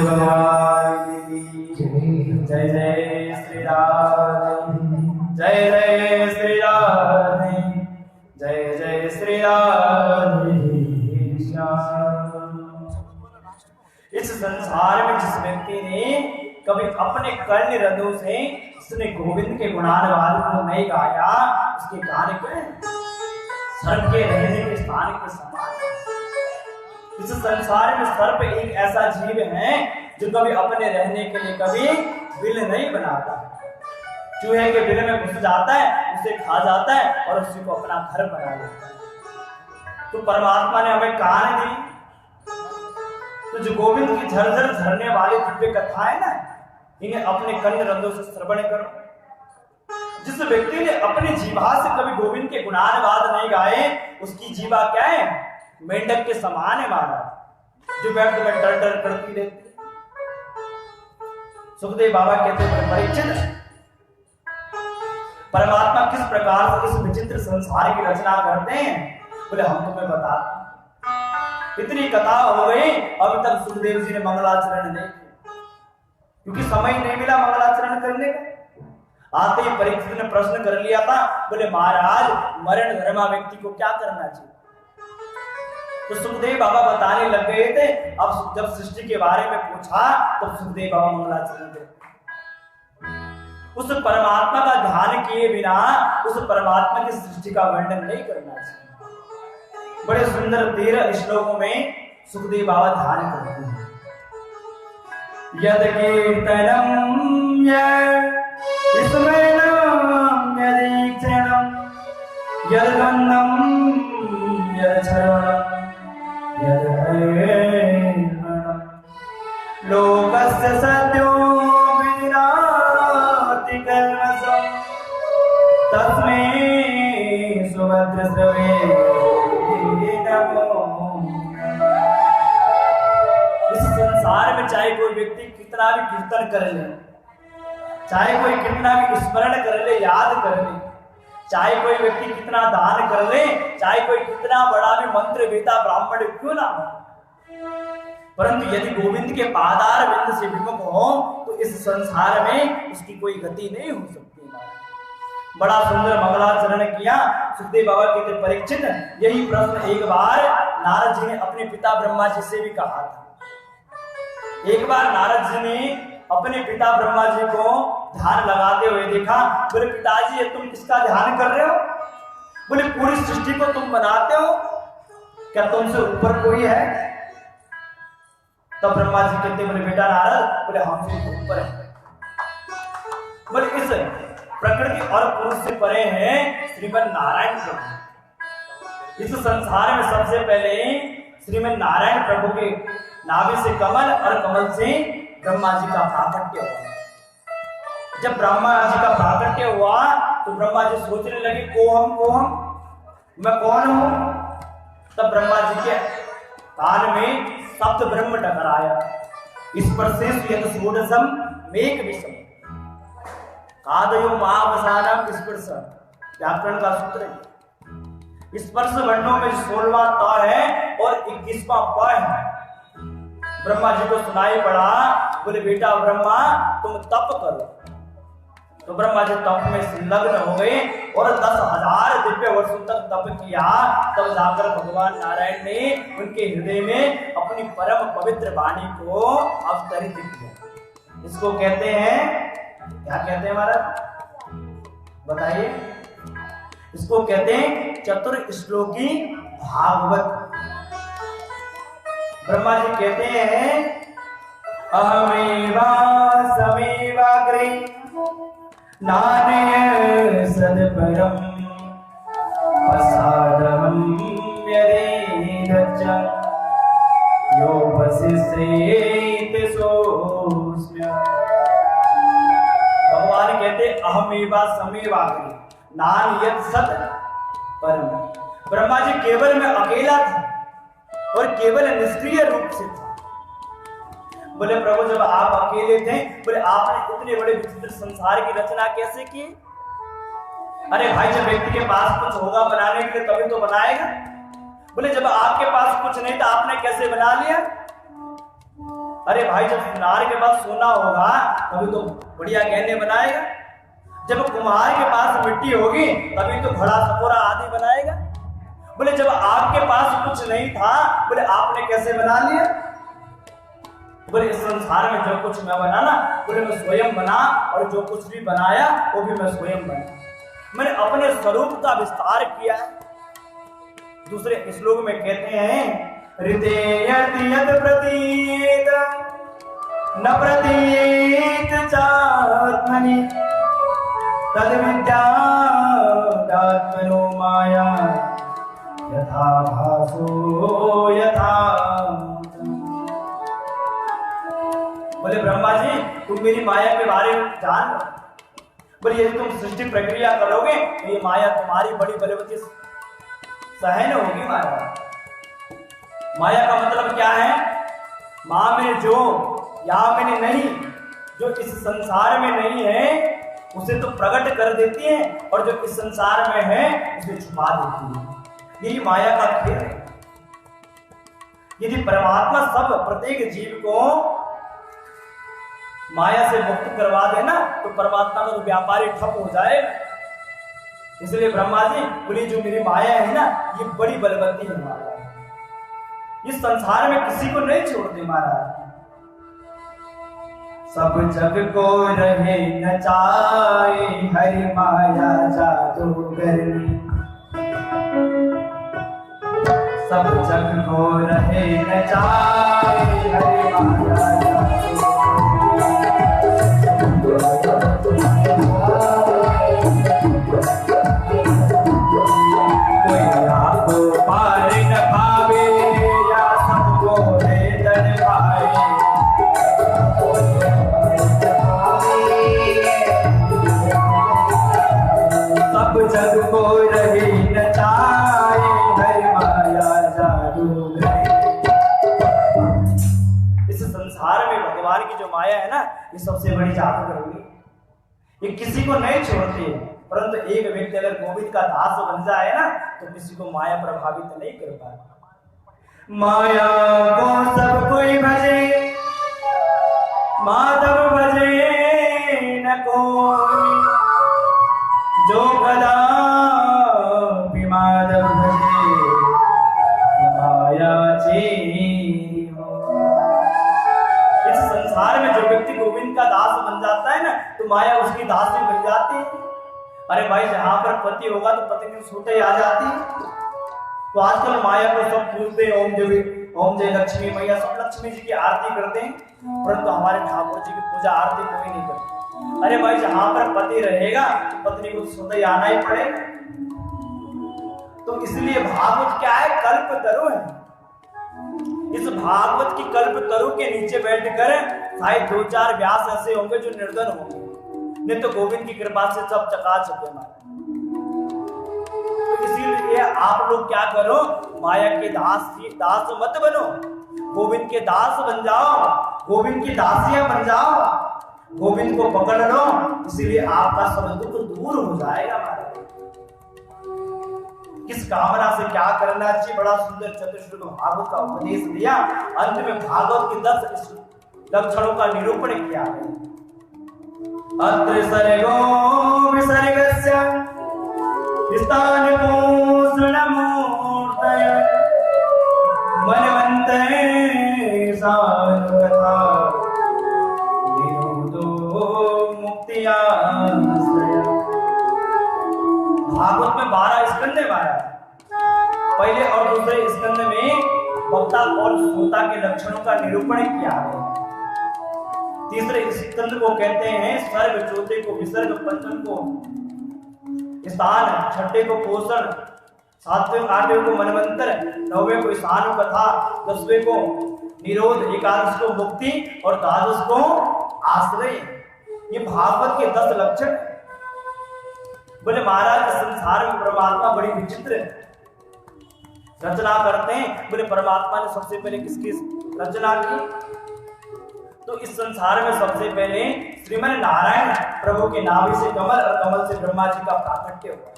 भगवान की जय। जय श्री राम, जय जय श्री राम, जय जय श्री राम। इस संसार में जिस व्यक्ति ने कभी अपने कर्ण रंधों से उसने गोविंद के गुणानुवाद को नहीं गाया, उसके गाने के सर्प के रहने के स्थान के समान। इस संसार में सर्प एक ऐसा जीव है जो कभी अपने रहने के लिए कभी बिल नहीं बनाता। चूहे के बिल में घुस जाता है, उसे खा जाता है और उसी को अपना घर बना लेता है। तो परमात्मा ने हमें कान दी, तो जो गोविंद की झरझर झरने वाली दिव्य कथा है ना, इन्हें अपने कर्ण रंधों से श्रवण करो। जिस व्यक्ति ने अपनी जीवा से कभी गोविंद के गुणानुवाद नहीं गाए, उसकी जीवा क्या है? मेंढक के समान है महाराज, जो व्यर्थ में डर डर करती रहती। सुखदेव बाबा कहते हैं, परीक्षित, परमात्मा किस प्रकार से इस विचित्र संसार की रचना करते हैं? बोले हम तुम्हें बताते। इतनी कथा हो गई, अभी तक सुखदेव जी ने मंगलाचरण नहीं किया, क्योंकि समय नहीं मिला मंगलाचरण करने का। आते ही परीक्षित ने प्रश्न कर लिया था, बोले महाराज मरण धर्मा व्यक्ति को क्या करना चाहिए? तो सुखदेव बाबा बताने लग गए थे। अब जब सृष्टि के बारे में पूछा तो सुखदेव बाबा मंगलाचरण करते। उस परमात्मा का ध्यान किए बिना उस परमात्मा की सृष्टि का वर्णन नहीं करना चाहिए। बड़े सुंदर 13 श्लोकों में सुखदेव बाबा ध्यान करते हैं। यद कीर्तनम स्मरणम यदीक्षणम यद गन्धम यद श्रवणम यद हरिर्मणम लोकस्य सत्यो विनाति कर्मसं तस्मै सुभद्रस्रवे नमो। इस संसार में चाहे कोई व्यक्ति कितना भी कीर्तन कर ले, चाहे कोई कितना भी स्मरण कर ले, याद कर ले, चाहे कोई व्यक्ति कितना दान कर ले, चाहे कोई कितना बड़ा भी मंत्र वेता ब्राह्मण क्यों ना हो, परंतु यदि गोविंद के पादार बिंद से विमुख हो तो इस संसार में उसकी कोई गति नहीं हो सकती। बड़ा सुंदर मंगलाचरण किया सुखदेव बाबा के परीक्षित। यही प्रश्न एक बार नारद जी ने अपने पिता ब्रह्मा जी से भी कहा था। एक बार नारद जी ने अपने पिता ब्रह्मा जी को ध्यान लगाते हुए देखा। बोले पिताजी ये तुम किसका ध्यान कर रहे हो? बोले पूरी सृष्टि को तुम बनाते हो, क्या तुमसे ऊपर कोई है? तब ब्रह्मा जी कहते बोले बेटा नारद, बोले हमसे ऊपर है। बोले इस प्रकृति और पुरुष से परे हैं श्रीमन नारायण प्रभु। इस संसार में सबसे पहले श्रीमन नारायण प्रभु के नाभि से कमल और कमल से ब्रह्मा जी का प्राकट्य हुआ। जब ब्रह्मा जी का प्राकट्य हुआ तो ब्रह्मा जी सोचने लगे कोहम कोहम, मैं कौन हूं? तब ब्रह्मा जी के कान में सप्त ब्रह्म टकराया। इस पर से षोडशम मेघ विषम कादयो महावसानम स्पर्श, व्याकरण का सूत्र है। स्पर्श वर्णों में 16वां त है और 21वां प है। ब्रह्मा जी को सुनाई पड़ा, बोले बेटा ब्रह्मा तुम तप करो। तो ब्रह्मा जी तप में संलग्न हो गए और 10,000 दिव्य वर्षों तक तप किया। तब जाकर भगवान नारायण ने उनके हृदय में अपनी परम पवित्र वाणी को अवतरित किया। इसको कहते हैं, क्या कहते हैं महाराज बताइए? इसको कहते हैं चतुर्श्लोकी भागवत। ब्रह्मा जी कहते हैं अहमेवा समेवाग्रे नान्य सदपरम असारम यदेरच यो वसिष्ठेत सोऽस्म्य। भगवान कहते अहमेवा समेवाग्रे नान्यत् सद परम। ब्रह्मा जी केवल में अकेला था और केवल निष्क्रिय रूप से था। बोले प्रभु जब आप अकेले थे, बोले आपने इतने बड़े विचित्र संसार की रचना कैसे की? अरे भाई जब व्यक्ति के पास कुछ होगा बनाने के लिए तभी तो बनाएगा। बोले जब आपके पास कुछ नहीं था आपने कैसे बना लिया? अरे भाई जब सुनार के पास सोना होगा तभी तो बढ़िया गहने बनाएगा, जब कुम्हार के पास मिट्टी होगी तभी तो घड़ा सकोरा आदि बनाएगा। बोले जब आपके पास कुछ नहीं था, बोले आपने कैसे बना लिया? बोले इस संसार में जो कुछ मैं बना ना, बोले मैं स्वयं बना, और जो कुछ भी बनाया वो भी मैं स्वयं बना, मैंने अपने स्वरूप का विस्तार किया है। दूसरे श्लोक में कहते हैं हृदय यद प्रतीत न प्रतीत चात्मनि तद विद्यात्मनो माया यथा भासो यथा। बोले ब्रह्मा जी तुम मेरी माया के बारे में जान लो, बोले यदि तुम सृष्टि प्रक्रिया करोगे तो ये माया तुम्हारी बड़ी बलवती सहन होगी। माया का मतलब क्या है? मां में जो या में नहीं, जो इस संसार में नहीं है उसे तो प्रकट कर देती है, और जो इस संसार में है उसे छुपा देती है। यही माया का खेल है। यदि परमात्मा सब प्रत्येक जीव को माया से मुक्त करवा देना तो परमात्मा का तो व्यापारी ठप हो जाएगा। इसलिए ब्रह्मा जी बोली जो मेरी माया है ना ये बड़ी बलवती है माया, इस संसार में किसी को नहीं छोड़ती महाराज। सब जग को रहे नचाए हरि माया जादूगरनी, सब जग को रहे नचाए हरि माया कोई आपको पार न पावे या सबको वेदन पाए, सब जग को रहे नचाए हरि माया जादूगरनी। इस संसार में भगवान की जो माया है ना ये सबसे बड़ी जादूगर होगी, ये किसी को नहीं छोड़ती है। परंतु एक व्यक्ति अगर गोविंद का दास बन जाए ना तो किसी को माया प्रभावित नहीं कर पाए। माया को सब कोई भजे माधव भजे न कोई, जो कदा माधव भजे माया चेरी हो। इस संसार में जो व्यक्ति गोविंद का दास बन जाता है ना तो माया उसकी दासी बन जाती है। अरे भाई जहां पर पति होगा तो पत्नी छूटे आ जाती है। तो आजकल माया को सब पूजते हैं, ओम जय लक्ष्मी मैया, सब लक्ष्मी जी की आरती करते हैं, परंतु हमारे ठाकुर जी की पूजा आरती कोई नहीं करते। अरे भाई जहां पर पति रहेगा तो पत्नी को छूटे आना ही पड़ेगा। तो इसलिए भागवत क्या है? कल्प तरु है। इस भागवत की कल्प तरु के नीचे बैठकर शायद 2-4 व्यास ऐसे होंगे जो निर्धन होंगे, नहीं तो गोविंद की कृपा से सब चकाचक है। तो इसीलिए आप लोग क्या करो, माया के दास मत बनो, गोविंद के दास बन जाओ, गोविंद की दासियां बन जाओ, गोविंद को पकड़ लो। इसीलिए आपका सब दुख दूर हो जाएगा। किस कामना से क्या करना चाहिए, बड़ा सुंदर चतुश्लोक भागवत का उपदेश दिया। अंत में भागवत के 10 लक्षणों का निरूपण किया है। अत्र सर्गो विसर्गस्य स्थान पोषणमूर्तय मनवन्तरे सानुकथा निरोधो मुक्तियाश्रय। भागवत में 12 स्कंद है महाराज। पहले और दूसरे स्कंद में वक्ता और श्रोता के लक्षणों का निरूपण किया है। तीसरे स्कंद को कहते हैं सर्ग, चौथे को विसर्ग, पंचम को स्थान, छठे को पोषण, सातवें 8वें को मनवंतर, 9वें को स्थान कथा, 10वें को निरोध, 11 को मुक्ति और 12 को आश्रय। ये भागवत के 10 लक्षण। बोले महाराज संसार में परमात्मा बड़ी विचित्र रचना करते हैं। बोले परमात्मा ने सबसे पहले किसकी रचना की? तो इस संसार में सबसे पहले श्रीमन नारायण प्रभु के नाभि से कमल और कमल से ब्रह्मा जी का प्राकट्य हुआ।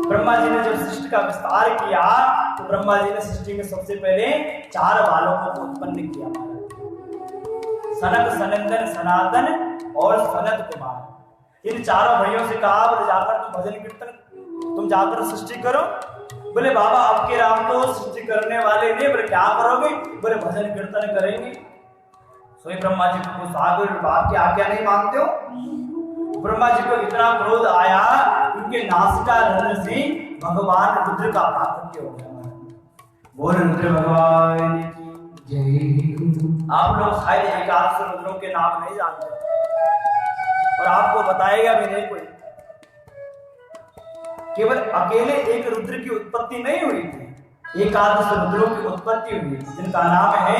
ब्रह्मा जी ने जब सृष्टि का विस्तार किया तो ब्रह्मा जी ने सृष्टि में सबसे पहले 4 बालकों को उत्पन्न किया। सनक, सनंदन, सनातन और सनत कुमार। इन चारों भाइयों से कहा बोले जाकर तुम भजन कीर्तन तुम जाकर सृष्टि करो। बोले बाबा आपके राम तो सृष्टि करने वाले नहीं, बोले क्या करोगे? बोले भजन कीर्तन करेंगे। सोई ब्रह्मा जी को सागर बाप की आज्ञा नहीं मानते हो? ब्रह्मा जी को इतना क्रोध आया, उनके नासिका रंध्र से भगवान रुद्र का प्राकट्य हो गया। बोल रुद्र भगवान की जय। आप लोग शायद 1100 रुद्रों के नाम नहीं जानते और आपको बताएगा भी नहीं कोई। केवल अकेले एक रुद्र की उत्पत्ति नहीं हुई थी, 1100 रुद्रों की उत्पत्ति हुई जिनका नाम है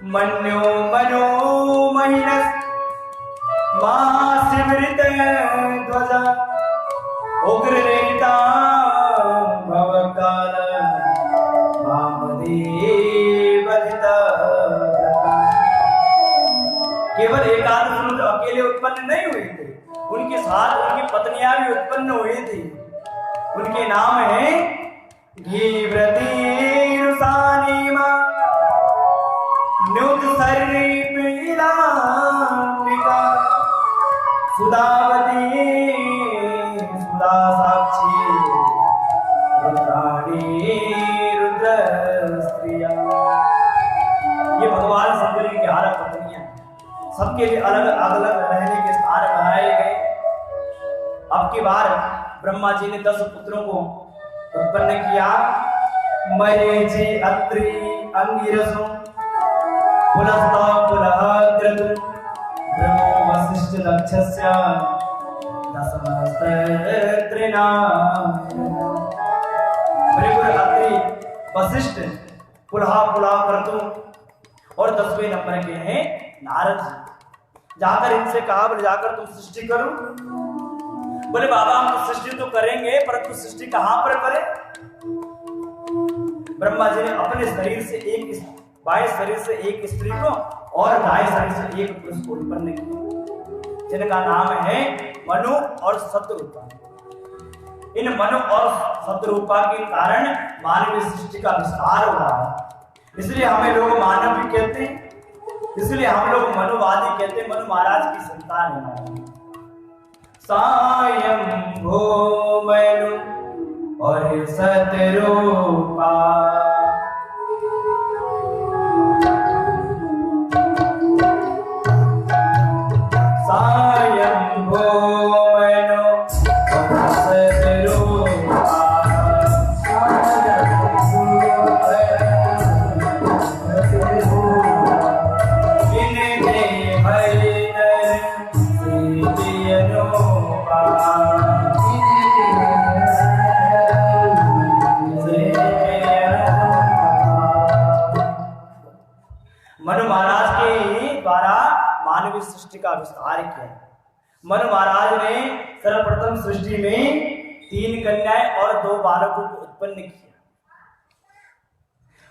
मन्यो मनो महिनस महाशिवृत ध्वजा उग्रनेता भवकाल केवल 1100 रुद्र अकेले उत्पन्न नहीं हुए थे, उनके साथ उनकी पत्नियां भी उत्पन्न हुई थी। उनके नाम है घीव्रती रुसानीमा न्युत सर्पीलांबिका सुदावती सुदा साक्षी रुद्राणी रुद्र स्त्रिया। ये भगवान शंकर की 11 पत्नियां, सबके लिए अलग अलग रहने के स्थान बनाए गए। अब की बार ब्रह्मा जी ने 10 पुत्रों को उत्पन्न किया। मरीचि, अत्रि, अंगिरसो, पुलस्ता, पुलह, क्रतु, ब्रह्मो, वसिष्ठ, दक्षस्य, दशमस्त्रिना। अत्रि, वशिष्ठ, पुलह, क्रतु और 10वें नंबर के हैं नारद जी। जाकर इनसे कहा बोले जाकर तुम सृष्टि करो। बोले बाबा हम तो सृष्टि तो करेंगे, परंतु सृष्टि कहां पर करें? ब्रह्मा जी ने अपने शरीर से बाएं शरीर से एक स्त्री को और दाएं शरीर से एक पुरुष को उत्पन्न किया, जिनका नाम है मनु और शतरूपा। इन मनु और शतरूपा के कारण मानवीय सृष्टि का विस्तार हुआ है। इसलिए हमें लोग मानव भी कहते हैं, इसलिए हम लोग मनुवादी कहते हैं, मनु महाराज की संतान है। सायंभो मनु और शतरूपा सायंभो मनु और शतरूपा मनु महाराज के द्वारा मानवीय सृष्टि का विस्तार किया। मनु महाराज ने सर्वप्रथम सृष्टि में 3 कन्याएं और 2 बालकों को उत्पन्न किया।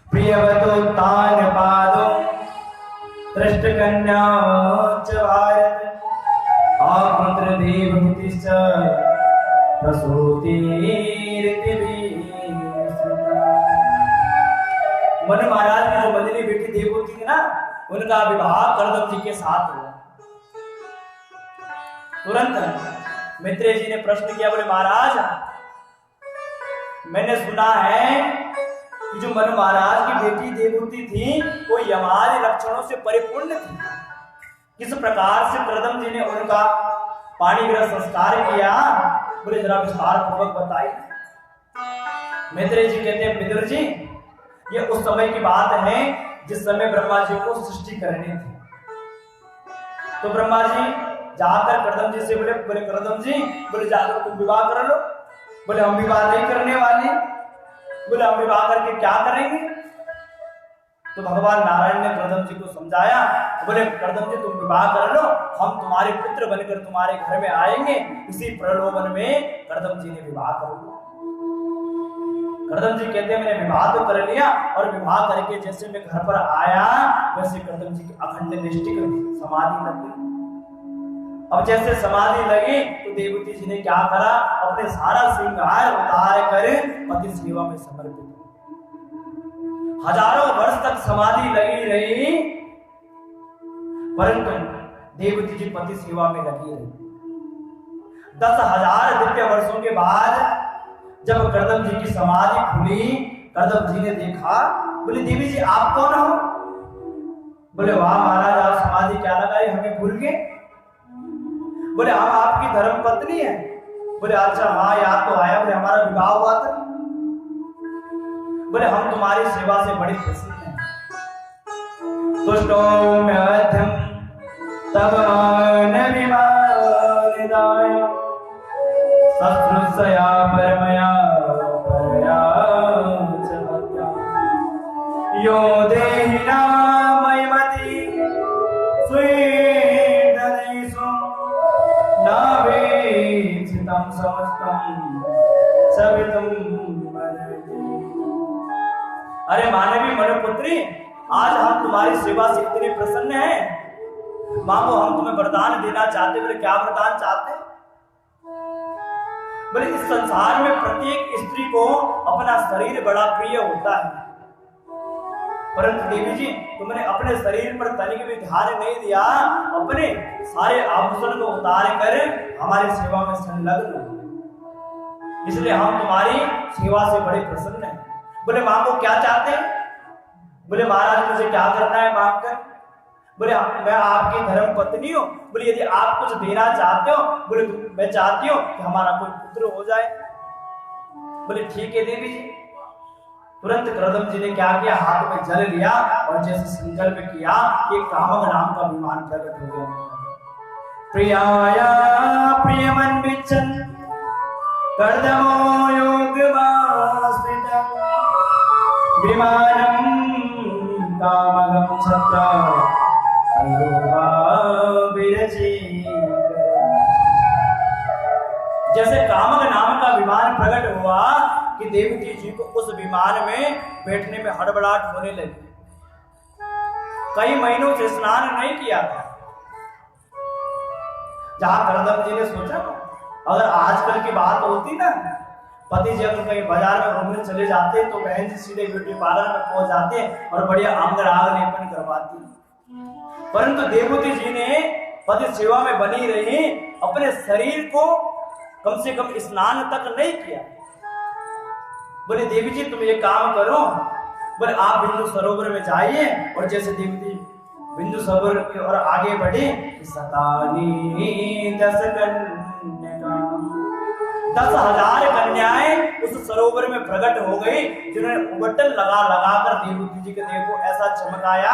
प्रियवतो तान पादो दृष्ट कन्या च भारत आपुत्र देवभूतिश्च प्रसूति। मनु महाराज की जो मदनी बेटी देवभूति थी ना, उनका विवाह कर्दम जी के साथ हुआ। तुरंत मैत्रेय जी ने प्रश्न किया, बोले महाराज मैंने सुना है कि जो मनु महाराज की बेटी देवभूति थी वो यमादि लक्षणों से परिपूर्ण थी, किस प्रकार से कर्दम जी ने उनका पाणिग्रह संस्कार किया? बोले जरा विस्तार पूर्वक बताइए। मैत्रेय जी कहते हैं विदुर जी ये उस समय की बात है जिस समय ब्रह्मा जी को सृष्टि करनी थी। तो ब्रह्मा जी जाकर कर्दम जी से बोले कर्दम जी, बोले जाकर तुम विवाह कर लो। बोले हम विवाह नहीं करने वाले। बोले हम विवाह करके क्या करेंगे? तो भगवान नारायण ने कर्दम जी को समझाया। बोले कर्दम जी तुम विवाह कर लो, हम तुम्हारे पुत्र बनकर तुम्हारे घर में आएंगे। इसी प्रलोभन में कर्दम जी ने विवाह कर लिया। कर्दम जी कहते हैं मैंने विवाह तो कर लिया और विवाह करके जैसे मैं घर पर आया वैसे कर्दम जी की अखंड निष्ठिक समाधि लगी। अब जैसे समाधि लगी तो देवती जी ने क्या करा, अपने सारा श्रृंगार उतार कर पति सेवा में समर्पित। हजारों वर्ष तक समाधि लगी रही परंतु देवती जी पति सेवा में लगी रही। 10,000 दिव्य वर्षों के बाद जब करदम जी की समाधि खुली, करदम जी ने देखा, बोले देवी जी आप कौन हो? बोले वाह महाराज, आप समाधि क्या लगाई, हमें भूल गए? बोले हम आपकी धर्म पत्नी है। बोले अच्छा हाँ याद तो आया, बोले हमारा विवाह हुआ था। बोले हम तुम्हारी सेवा से बड़ी प्रसन्न हैं। तुष्टो मध्यम तब विमानिदाय सत्सया परमया परया यो देहिना मयमति स्वेदनेषु नावेक्षितं समस्तं सवितं मनति। अरे मानवी मनुपुत्री, आज हम तुम्हारी सेवा से इतने प्रसन्न हैं, मांगो हम तुम्हें वरदान देना चाहते। बोले क्या वरदान चाहते? बोले इस संसार में प्रत्येक स्त्री को अपना शरीर बड़ा प्रिय होता है, परंतु देवी जी तुमने अपने शरीर पर तनिक भी ध्यान नहीं दिया, अपने सारे आभूषण को उतार कर हमारी सेवा में संलग्न हो, इसलिए हम तुम्हारी सेवा से बड़े प्रसन्न हैं। बोले मांगो क्या चाहते हैं? बोले महाराज मुझे क्या करना है मांग कर? बोले मैं आपकी धर्म पत्नी हूँ। बोले यदि आप कुछ देना चाहते हो, बोले मैं चाहती हूँ कि हमारा कोई पुत्र हो जाए। बोले ठीक है देवी जी। तुरंत करदम जी ने क्या किया, हाथ में जल लिया और जैसे संकल्प किया कि कामक नाम का विमान प्रकट हो गया। प्रियाया प्रियमन्विच्छन् कर्दमो योगमास्थितम् विमानं कामकं छत्रा जैसे कामक नाम का विमान प्रकट हुआ कि देवकी जी को उस विमान में बैठने में हड़बड़ाहट होने लगी। कई महीनों से स्नान नहीं किया था। जहां करदम जी ने सोचा अगर आजकल की बात होती ना, पति जी अगर कहीं बाजार में घूमने चले जाते तो बहन जी सीधे ब्यूटी पार्लर में पहुंच जाते और बढ़िया अंग राग लेपन करवाती, परंतु देवती जी ने पति सेवा में बनी रही, अपने शरीर को कम से कम स्नान तक नहीं किया। बोले देवी जी तुम ये काम करो, बोले आप बिंदु सरोवर में जाइए और जैसे देवी बिंदु सरोवर की ओर आगे बढ़े, सतानी 10,000 कन्याएं उस सरोवर में प्रकट हो गई, जिन्होंने उबटन लगा लगा कर देवती जी के देह को ऐसा चमकाया,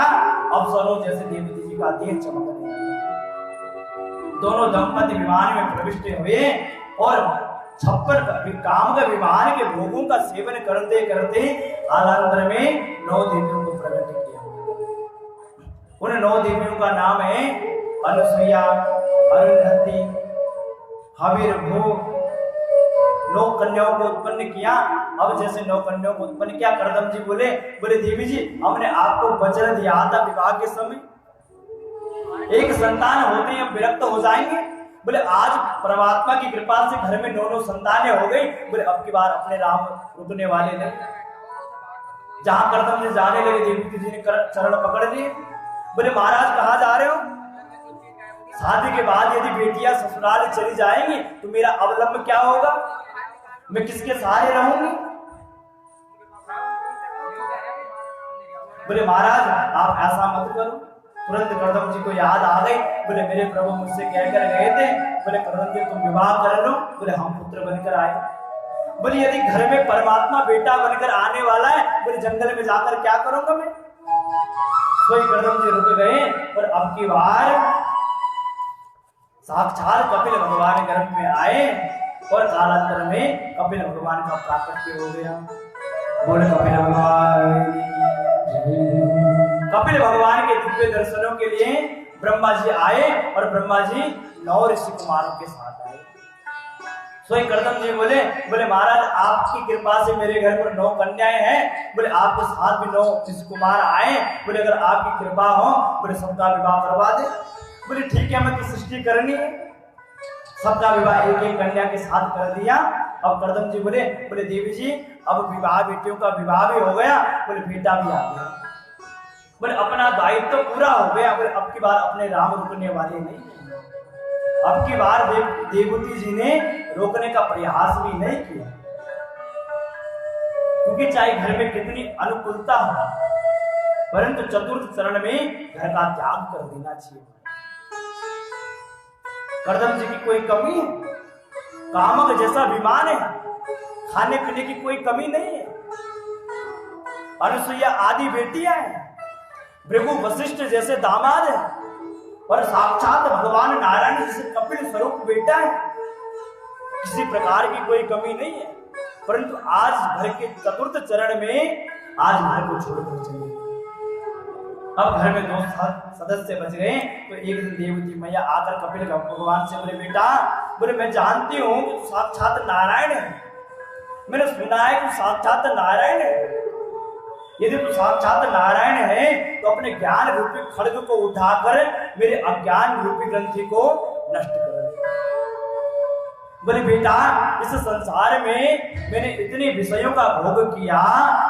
अब सरो जैसे देवती जी का देह चमक रहा। दोनों दंपति विमान में प्रविष्ट हुए और 56 काम का विमान के भोगों का सेवन करते करते कालांतर में 9 देवियों को प्रकट किया। उन 9 देवियों का नाम है अनुसुईया, अरुंधति, हविर्भू। 9 कन्याओं को उत्पन्न किया। अब जैसे 9 कन्याओं को उत्पन्न किया, करदम जी बोले देवी जी हमने आपको वचन दिया था विवाह के समय, एक संतान होते ही हम विरक्त हो जाएंगे। बोले आज परमात्मा की कृपा से घर में 9 संतानें हो गई। बोले अब की बार अपने राम रुकने वाले नहीं। जहां करदम जी जाने लगे, देवी जी ने चरण पकड़ लिए। बोले महाराज कहाँ जा रहे हो? शादी के बाद यदि बेटियां ससुराल चली जाएंगी तो मेरा अवलंब क्या होगा? मैं किसके सहारे रहूंगी? बोले महाराज आप ऐसा मत करो। तुरंत करदम जी को याद आ गई। बोले मेरे प्रभु मुझसे कहकर गए थे, बोले करदम जी तुम विवाह कर लो। बोले हम पुत्र बनकर आए। बोले यदि घर में परमात्मा बेटा बनकर आने वाला है, बोले जंगल में जाकर क्या करूंगा मैं? तो करदम जी रुक गए और अब की बार साक्षात कपिल भगवान गर्भ में आए और कालांतर में कपिल भगवान का प्राकट्य हो गया। बोले कपिल भगवान, कपिल भगवान के दिव्य दर्शनों के लिए ब्रह्मा जी आए और ब्रह्मा जी 9 ऋषि कुमारों के साथ आए। सोई करदम जी बोले महाराज आपकी कृपा से मेरे घर पर 9 कन्याएं हैं। बोले आपके साथ भी 9 ऋषि कुमार आए। बोले अगर आपकी कृपा हो, बोले सबका विवाह करवा दे। बोले ठीक है, मैं तो सृष्टि करनी है। सबका विवाह एक एक कन्या के साथ कर दिया। अब करदम जी बोले देवी जी अब विवाह बेटियों का विवाह भी हो गया, बोले बेटा भी आ गया। बोले अपना दायित्व तो पूरा हो गया, बोले अब की बार अपने राम रुकने वाले नहीं है। अब की बार देवहूति जी ने रोकने का प्रयास भी नहीं किया, क्योंकि चाहे घर में कितनी अनुकूलता हो, परंतु चतुर्थ चरण में घर का त्याग कर देना चाहिए। करदम जी की कोई कमी है? कामक जैसा विमान है, खाने पीने की कोई कमी नहीं है। अनुसुईया आदि बेटियां हैं, भृगु वशिष्ठ जैसे दामाद है, और साक्षात भगवान नारायण जैसे कपिल स्वरूप बेटा है। किसी प्रकार की कोई कमी नहीं है, परंतु आज घर के चतुर्थ चरण में आज घर को छोड़कर चले। अब घर में 2 सदस्य बच गए, तो एक दिन देवहूति मैया आकर कपिल भगवान से बोले, बेटा बोले मैं जानती हूँ कि तू साक्षात नारायण है, मैंने सुना है कि साक्षात नारायण है। यदि तू साक्षात नारायण है तो अपने ज्ञान रूपी खड्ग को उठाकर मेरे अज्ञान रूपी ग्रंथि को नष्ट कर दे। बोले बेटा इस संसार में मैंने इतने विषयों का भोग किया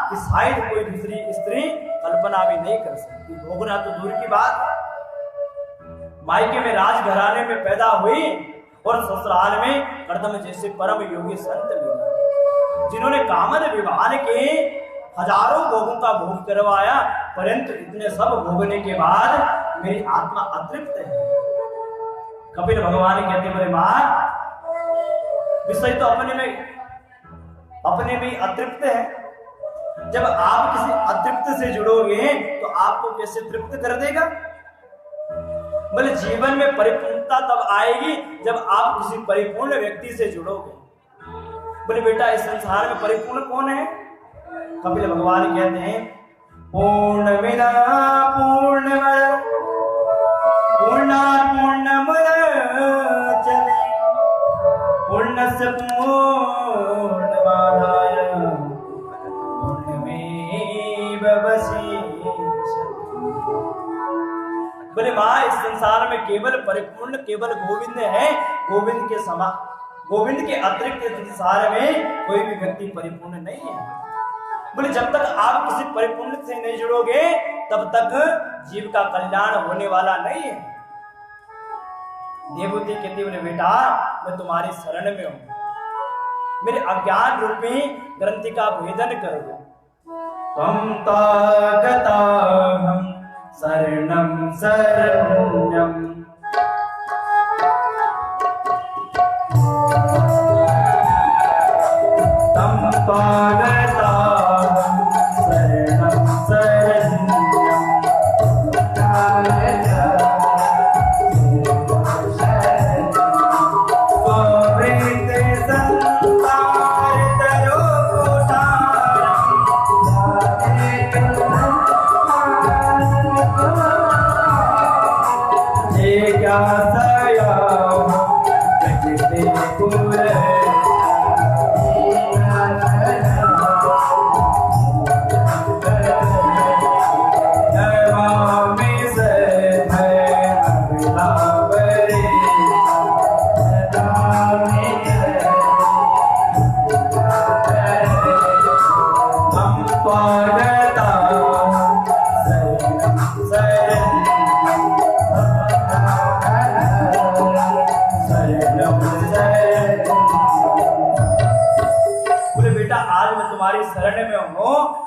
कि शायद कोई दूसरी स्त्री कल्पना भी नहीं कर सकती। भोगना तो दूर की बात, मायके में राजघराने में पैदा हुई और ससुराल में कर्दम जैसे परम योगी संत मिले, जिन्होंने कामद विवाह के हजारों भोगों का भोग करवाया, परंतु इतने सब भोगने के बाद मेरी आत्मा अतृप्त है। कपिल भगवान कहते बोले मां विषय तो अपने में अतृप्त है, जब आप किसी अतृप्त से जुड़ोगे तो आपको कैसे तृप्त कर देगा? बोले जीवन में परिपूर्णता तब आएगी जब आप किसी परिपूर्ण व्यक्ति से जुड़ोगे। बोले बेटा इस संसार में परिपूर्ण कौन है? कपिल भगवान कहते हैं पूर्णमिदा पूर्णमद पूर्णात् पूर्णमुदच्यते पूर्णस्य पूर्णमादाय पूर्णमेव अवशिष्यते। बोले मां इस संसार में केवल परिपूर्ण केवल गोविंद है, गोविंद के अतिरिक्त इस संसार में कोई भी व्यक्ति परिपूर्ण नहीं है। बोले जब तक आप किसी परिपूर्ण से नहीं जुड़ोगे तब तक जीव का कल्याण होने वाला नहीं है। देवहूति कहती बोले बेटा मैं तुम्हारी शरण में हूं, मेरे अज्ञान रूपी ग्रंथि का भेदन करो। त्वं तागताहं शरणं शरण्यं तं तागताहं शरणं शरण्यं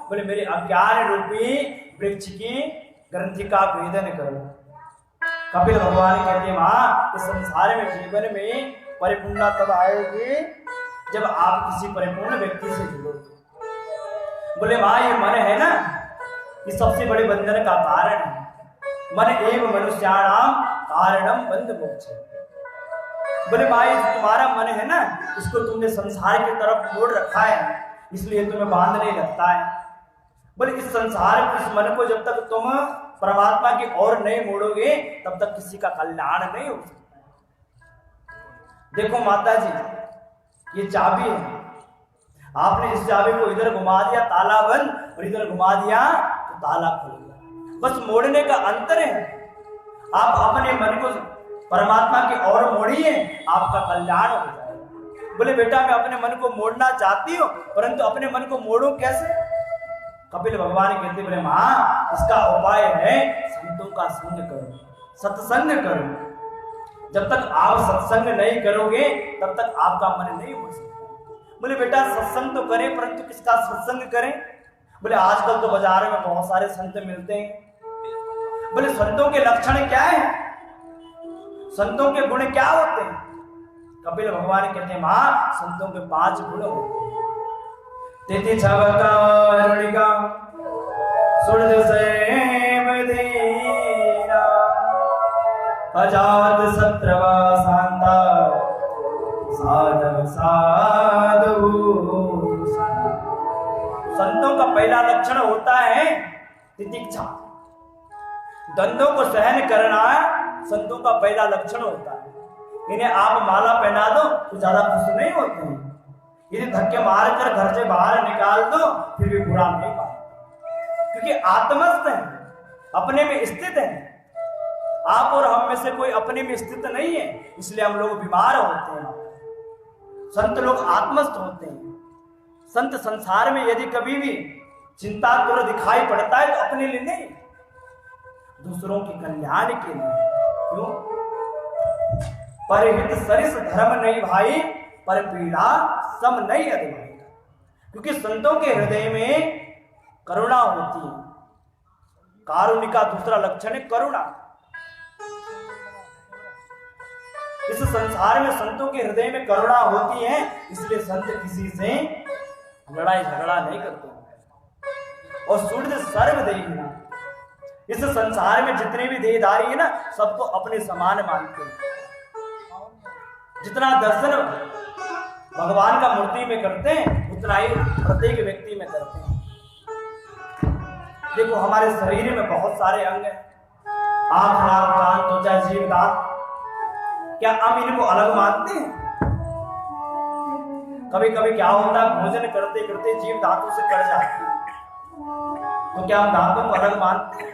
बोले मेरे अज्ञान रूपी वृक्ष की ग्रंथि का भेदन करो। कपिल भगवान कहते मां इस संसार में जीवन में परिपूर्णता तब आएगी जब आप किसी परिपूर्ण व्यक्ति से जुड़ोगे। बोले मां ये मन है ना, ये सबसे बड़े बंधन का कारण है। मन एवं मनुष्याणाम कारणम बंध मोक्ष। बोले मां ये तुम्हारा मन है ना, इसको तुमने संसार की तरफ मोड़ रखा है, इसलिए तुम्हें बांध नहीं लगता है। बोले इस संसार इस मन को जब तक तुम परमात्मा की ओर नहीं मोड़ोगे तब तक किसी का कल्याण नहीं हो सकता। देखो माता जी ये चाबी है, आपने इस चाबी को इधर घुमा दिया ताला बंद और इधर घुमा दिया तो ताला खुल गया, बस मोड़ने का अंतर है। आप अपने मन को परमात्मा की ओर मोड़िए, आपका कल्याण हो जाएगा। बोले बेटा मैं अपने मन को मोड़ना चाहती हूँ, परंतु अपने मन को मोड़ूं कैसे? कपिल भगवान कहते बोले माँ इसका उपाय है संतों का संग करो, सत्संग करो। जब तक आप सत्संग नहीं करोगे तब तक आपका मन नहीं हो सकता। बोले बेटा सत्संग तो करें परंतु किसका सत्संग करें? बोले आजकल तो बाजार में बहुत सारे संत मिलते हैं। बोले संतों के लक्षण क्या है, संतों के गुण क्या होते हैं? कपिल भगवान कहते हैं मां संतों के 5 गुण होते हैं। तिथि छवका सुरद सेव दीना अजात सत्रवा शांता साधव साधु। संतों का पहला लक्षण होता है तितिक्षा, द्वंद्वों को सहन करना संतों का पहला लक्षण होता है। इन्हें आप माला पहना दो तो ज्यादा खुश नहीं होते हैं, यदि धक्के मारकर घर से बाहर निकाल दो फिर भी बुरा नहीं पाते, क्योंकि आत्मस्थ है, अपने में स्थित है। आप और हम में से कोई अपने में स्थित नहीं है, इसलिए हम लोग बीमार होते हैं। संत लोग आत्मस्थ होते हैं। संत संसार में यदि कभी भी चिंतातुर दिखाई पड़ता है तो अपने लिए नहीं, दूसरों के कल्याण के लिए। क्यों? परहित सरिस धर्म नहीं भाई, पर पीड़ा सम नहीं अधिभाई। क्योंकि संतों के हृदय में करुणा होती है। कारुण्य का दूसरा लक्षण है करुणा। इस संसार में संतों के हृदय में करुणा होती है, इसलिए संत किसी से लड़ाई झगड़ा नहीं करते। और सूर्य सर्वदेही, इस संसार में जितने भी देहधारी है ना सबको अपने समान मानते हैं। जितना दर्शन भगवान का मूर्ति में करते हैं उतना ही प्रत्येक व्यक्ति में करते हैं। देखो हमारे शरीर में बहुत सारे अंग हैं, आंख नाक कान त्वचा जीभ दांत, क्या हम इनको अलग मानते हैं? कभी कभी क्या होता है भोजन करते करते जीभ दांतों से कट जाती है, तो क्या हम दांतों को अलग मानते हैं?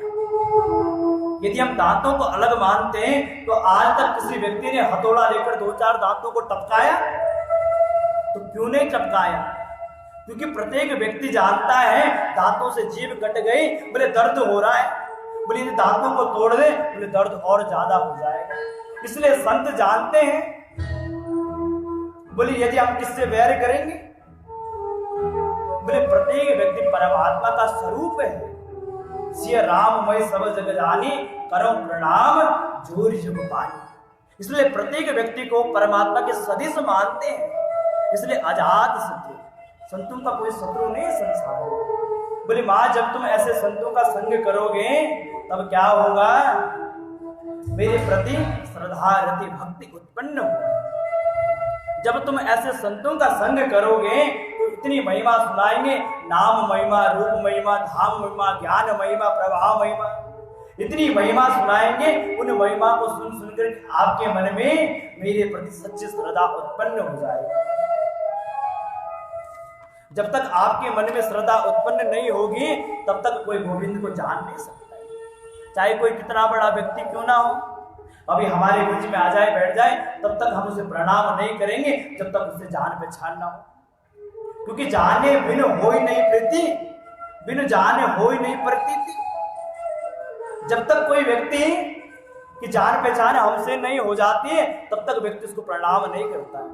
यदि हम दांतों को अलग मानते हैं तो आज तक किसी व्यक्ति ने हथौड़ा लेकर 2-4 दांतों को टपकाया? तो क्यों नहीं टपकाया? क्योंकि प्रत्येक व्यक्ति जानता है दांतों से जीभ कट गई, बोले दर्द हो रहा है, बोले दांतों को तोड़ दे, बोले दर्द और ज्यादा हो जाएगा। इसलिए संत जानते हैं, बोले यदि हम किससे वैर करेंगे, बोले प्रत्येक व्यक्ति परमात्मा का स्वरूप है। सिय राममय सब जग जानी, करो प्रणाम जोर जुग पानी। इसलिए प्रत्येक व्यक्ति को परमात्मा के सदिश मानते हैं, इसलिए अजात शत्रु, संतों का कोई शत्रु नहीं संसार में। बोले माँ जब तुम ऐसे संतों का संग करोगे तब क्या होगा? मेरे प्रति श्रद्धा रति भक्ति उत्पन्न होगी। जब तुम ऐसे संतों का संग करोगे तो इतनी महिमा सुनाएंगे, नाम महिमा, रूप महिमा, धाम महिमा, ज्ञान महिमा, प्रभाव महिमा, इतनी महिमा सुनाएंगे। उन महिमा को सुन सुनकर आपके मन में मेरे प्रति सच्ची श्रद्धा उत्पन्न हो जाएगी। जब तक आपके मन में श्रद्धा उत्पन्न नहीं होगी तब तक कोई गोविंद को जान नहीं सकता है, चाहे कोई कितना बड़ा व्यक्ति क्यों ना हो। अभी हमारे बीच में आ जाए बैठ जाए तब तक हम उसे प्रणाम नहीं करेंगे जब तक उससे जान पहचान ना हो, क्योंकि जाने बिन हो ही नहीं प्रीति, बिन जाने हो ही नहीं प्रतीति। जब तक कोई व्यक्ति की जान पहचान हमसे नहीं हो जाती है तब तक व्यक्ति उसको प्रणाम नहीं करता है।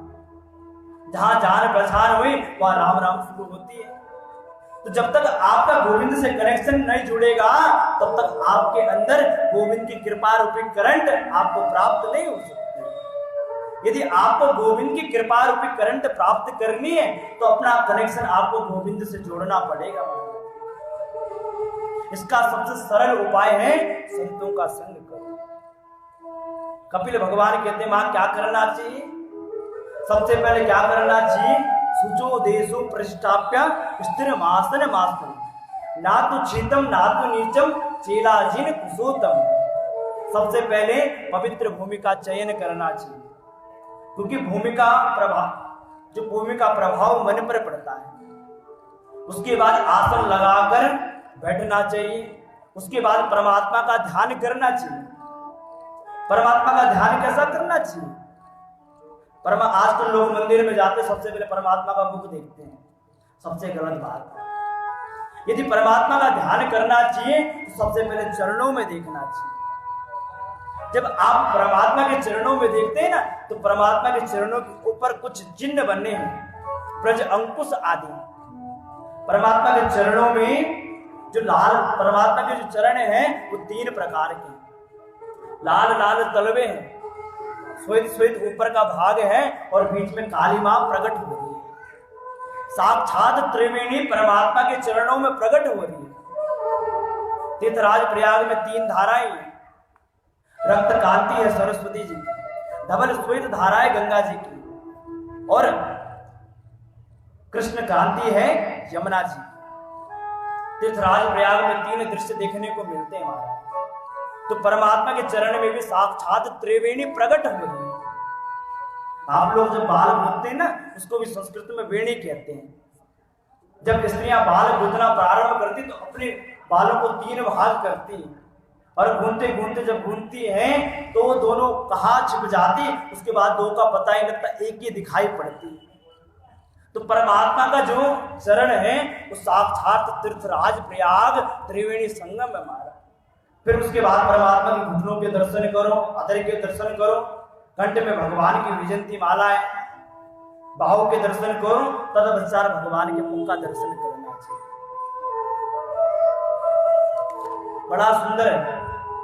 जहां जान पहचान हुई वहां राम राम शुरू होती है। तो जब तक आपका गोविंद से कनेक्शन नहीं जुड़ेगा तब तक आपके अंदर गोविंद की कृपा रूपी करंट आपको प्राप्त नहीं हो सकती। यदि आपको गोविंद की कृपा रूपी करंट प्राप्त करनी है तो अपना कनेक्शन आपको गोविंद से जोड़ना पड़ेगा। इसका सबसे सरल उपाय है संतों का संग करो। कपिल भगवान कहते हैं मां क्या करना चाहिए? सबसे पहले क्या करना चाहिए? सुचो देशो प्रतिष्ठाप्य स्थिर मासन मासन, ना तो शीतम ना तो नीचम चेलाजिन कुशोतम। सबसे पहले पवित्र भूमि का चयन करना चाहिए, क्योंकि भूमि का प्रभाव, जो भूमि का प्रभाव मन पर पड़ता है। उसके बाद आसन लगाकर बैठना चाहिए। उसके बाद परमात्मा का ध्यान करना चाहिए। परमात्मा का ध्यान कैसा करना चाहिए? आज तो लोग मंदिर में जाते सबसे पहले परमात्मा का मुख देखते हैं, सबसे गलत बात है। यदि परमात्मा का ध्यान करना चाहिए तो सबसे पहले चरणों में देखना चाहिए। जब आप परमात्मा के चरणों में देखते हैं ना, तो परमात्मा के चरणों के ऊपर कुछ चिन्ह बने हैं, ब्रज अंकुश आदि। परमात्मा के चरणों में जो लाल, परमात्मा के जो चरण हैं वो 3 प्रकार के, लाल लाल तलवे हैं, श्वेत श्वेत ऊपर का भाग है और बीच में काली मां प्रकट हो रही है। साक्षात त्रिवेणी परमात्मा के चरणों में प्रकट हो रही है। तीर्थराज प्रयाग में 3 धाराएं, रक्त कांति है सरस्वती जी की, धवल श्वेत धारा है गंगा जी की, और कृष्ण कांति है यमुना जी। तीर्थराज प्रयाग में 3 दृश्य देखने को मिलते हैं महाराज। तो परमात्मा के चरण में भी साक्षात त्रिवेणी प्रकट हो रही है। आप लोग जब बाल गूंथते हैं ना, उसको भी संस्कृत में वेणी कहते हैं। जब स्त्रियां बाल गूंथना प्रारंभ करती तो अपने बालों को 3 भाग करती, और गूंथते गूंथते जब गूंथती हैं तो दोनों कहाँ छिप जाती, उसके बाद 2 का पता ही लगता, एक ही दिखाई पड़ती। तो परमात्मा का जो चरण है वो साक्षात तीर्थराज प्रयाग त्रिवेणी संगम में हमारा। फिर उसके बाद परमात्मा के घुटनों के दर्शन करो, अधर के दर्शन करो, कंठ में भगवान की विजंती माला है, बाहु के दर्शन करो, तदपश्चात भगवान के मुख का दर्शन करना चाहिए। बड़ा सुंदर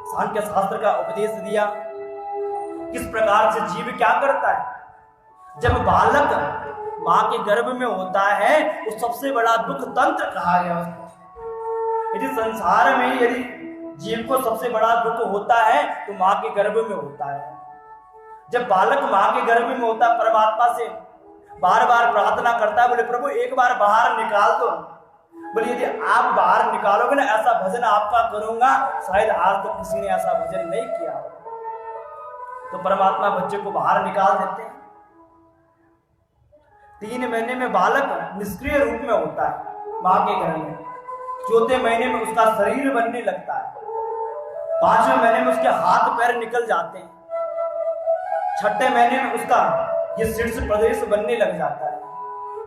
सांख्य शास्त्र का उपदेश दिया, किस प्रकार से जीव क्या करता है। जब बालक मां के गर्भ में होता है वो सबसे बड़ा दुख तंत्र कहा गया उसको। यदि संसार में यदि जीव को सबसे बड़ा दुख होता है तो मां के गर्भ में होता है। जब बालक मां के गर्भ में होता है, परमात्मा से बार बार प्रार्थना करता है, बोले प्रभु एक बार बाहर निकाल दो। बोले यदि आप बाहर निकालोगे ना, ऐसा भजन आपका करूंगा, शायद आज तक किसी ने ऐसा भजन नहीं किया। तो परमात्मा बच्चे को बाहर निकाल देते हैं। 3 महीने में बालक निष्क्रिय रूप में होता है मां के घर में। 4थे महीने में उसका शरीर बनने लगता है। 5वें महीने में उसके हाथ पैर निकल जाते हैं। 6ठे महीने में उसका ये शीर्ष प्रदेश बनने लग जाता है।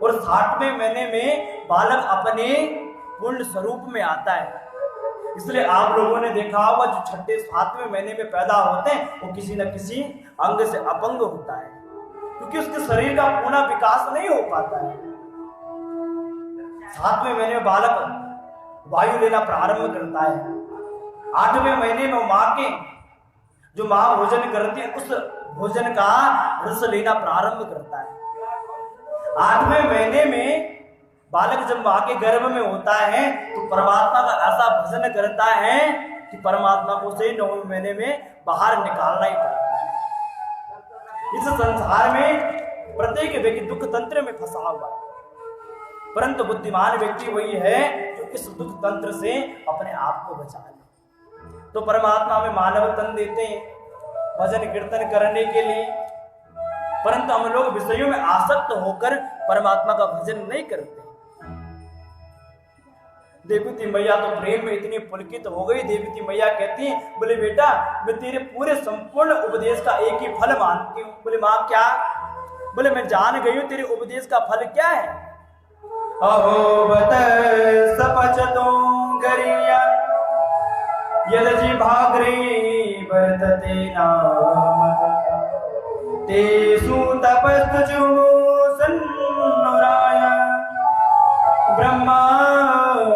और 60वें महीने में बालक अपने पूर्ण स्वरूप में आता है। इसलिए आप लोगों ने देखा होगा जो 6ठे 7वें महीने में पैदा होते हैं वो किसी न किसी अंग से अपंग होता है, क्योंकि उसके शरीर का पूर्ण विकास नहीं हो पाता है। 7वें महीने में बालक वायु लेना प्रारंभ करता है। 8वें महीने में मां के जो मां भोजन करती है उस भोजन का रस लेना प्रारंभ करता है। 8वें महीने में बालक जब मां के गर्भ में होता है तो परमात्मा का ऐसा भजन करता है कि परमात्मा को से 9वें महीने में बाहर निकालना ही पड़ता है। इस संसार में प्रत्येक व्यक्ति दुख तंत्र में फंसा हुआ है, परंतु बुद्धिमान व्यक्ति वही है जो इस दुख तंत्र से अपने आप को बचा ले। तो परमात्मा में मानव तन देते हैं भजन कीर्तन करने के लिए, परंतु हम लोग विषयों में आसक्त होकर परमात्मा का भजन नहीं करते। देवती मैया तो प्रेम में इतनी पुलकित हो गई। देवती मैया कहती है, बोले बेटा मैं तेरे पूरे संपूर्ण उपदेश का एक ही फल मानती हूँ। बोले माँ क्या? बोले मैं जान गई हूँ तेरे उपदेश का फल क्या है। अहो बत सपचतो गरिया यदि भागरे वर्तते नाम तेषु तपस्तु सन्नुराय ब्रह्मानुचूना।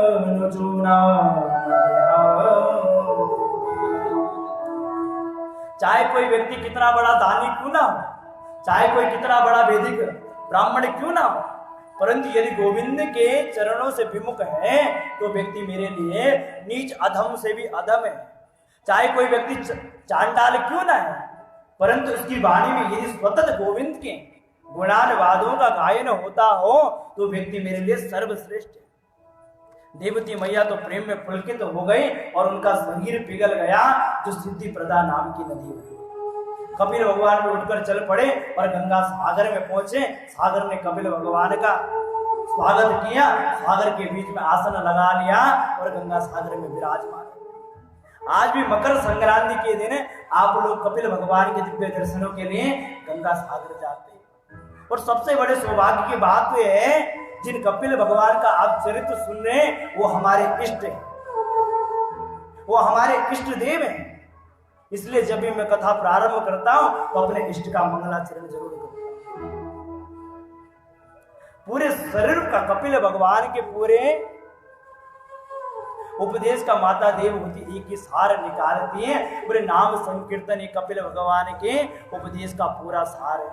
चाहे कोई व्यक्ति कितना बड़ा दानी क्यों ना हो, चाहे कोई कितना बड़ा वैदिक ब्राह्मण क्यों ना हो, परंतु यदि गोविंद के चरणों से विमुख है तो व्यक्ति मेरे लिए नीच अधम से भी अधम है। चाहे कोई व्यक्ति चांडाल क्यों ना है, परंतु उसकी वाणी में यदि स्वतः गोविंद के गुणानुवादों का गायन होता हो तो व्यक्ति मेरे लिए सर्वश्रेष्ठ है। देवती मैया तो प्रेम में पुलकित हो गई और उनका शरीर पिघल गया जो सिद्धि प्रदा नाम की नदी हुई। कपिल भगवान भी उठकर चल पड़े और गंगा सागर में पहुंचे। सागर ने कपिल भगवान का स्वागत किया, सागर के बीच में आसन लगा लिया और गंगा सागर में विराजमान। आज भी मकर संक्रांति के दिन आप लोग कपिल भगवान के दिव्य दर्शनों के लिए गंगा सागर जाते हैं। और सबसे बड़े सौभाग्य की बात तो है जिन कपिल भगवान का आप चरित्र सुन रहे हैं वो हमारे इष्ट है, वो हमारे इष्ट देव हैं। इसलिए जब भी मैं कथा प्रारंभ करता हूं तो अपने इष्ट का मंगलाचरण जरूर करता हूं। पूरे शरीर का कपिल भगवान के पूरे उपदेश का माता देव होती एक ही सार निकालती है। पूरे नाम संकीर्तन एक कपिल भगवान के उपदेश का पूरा सार है।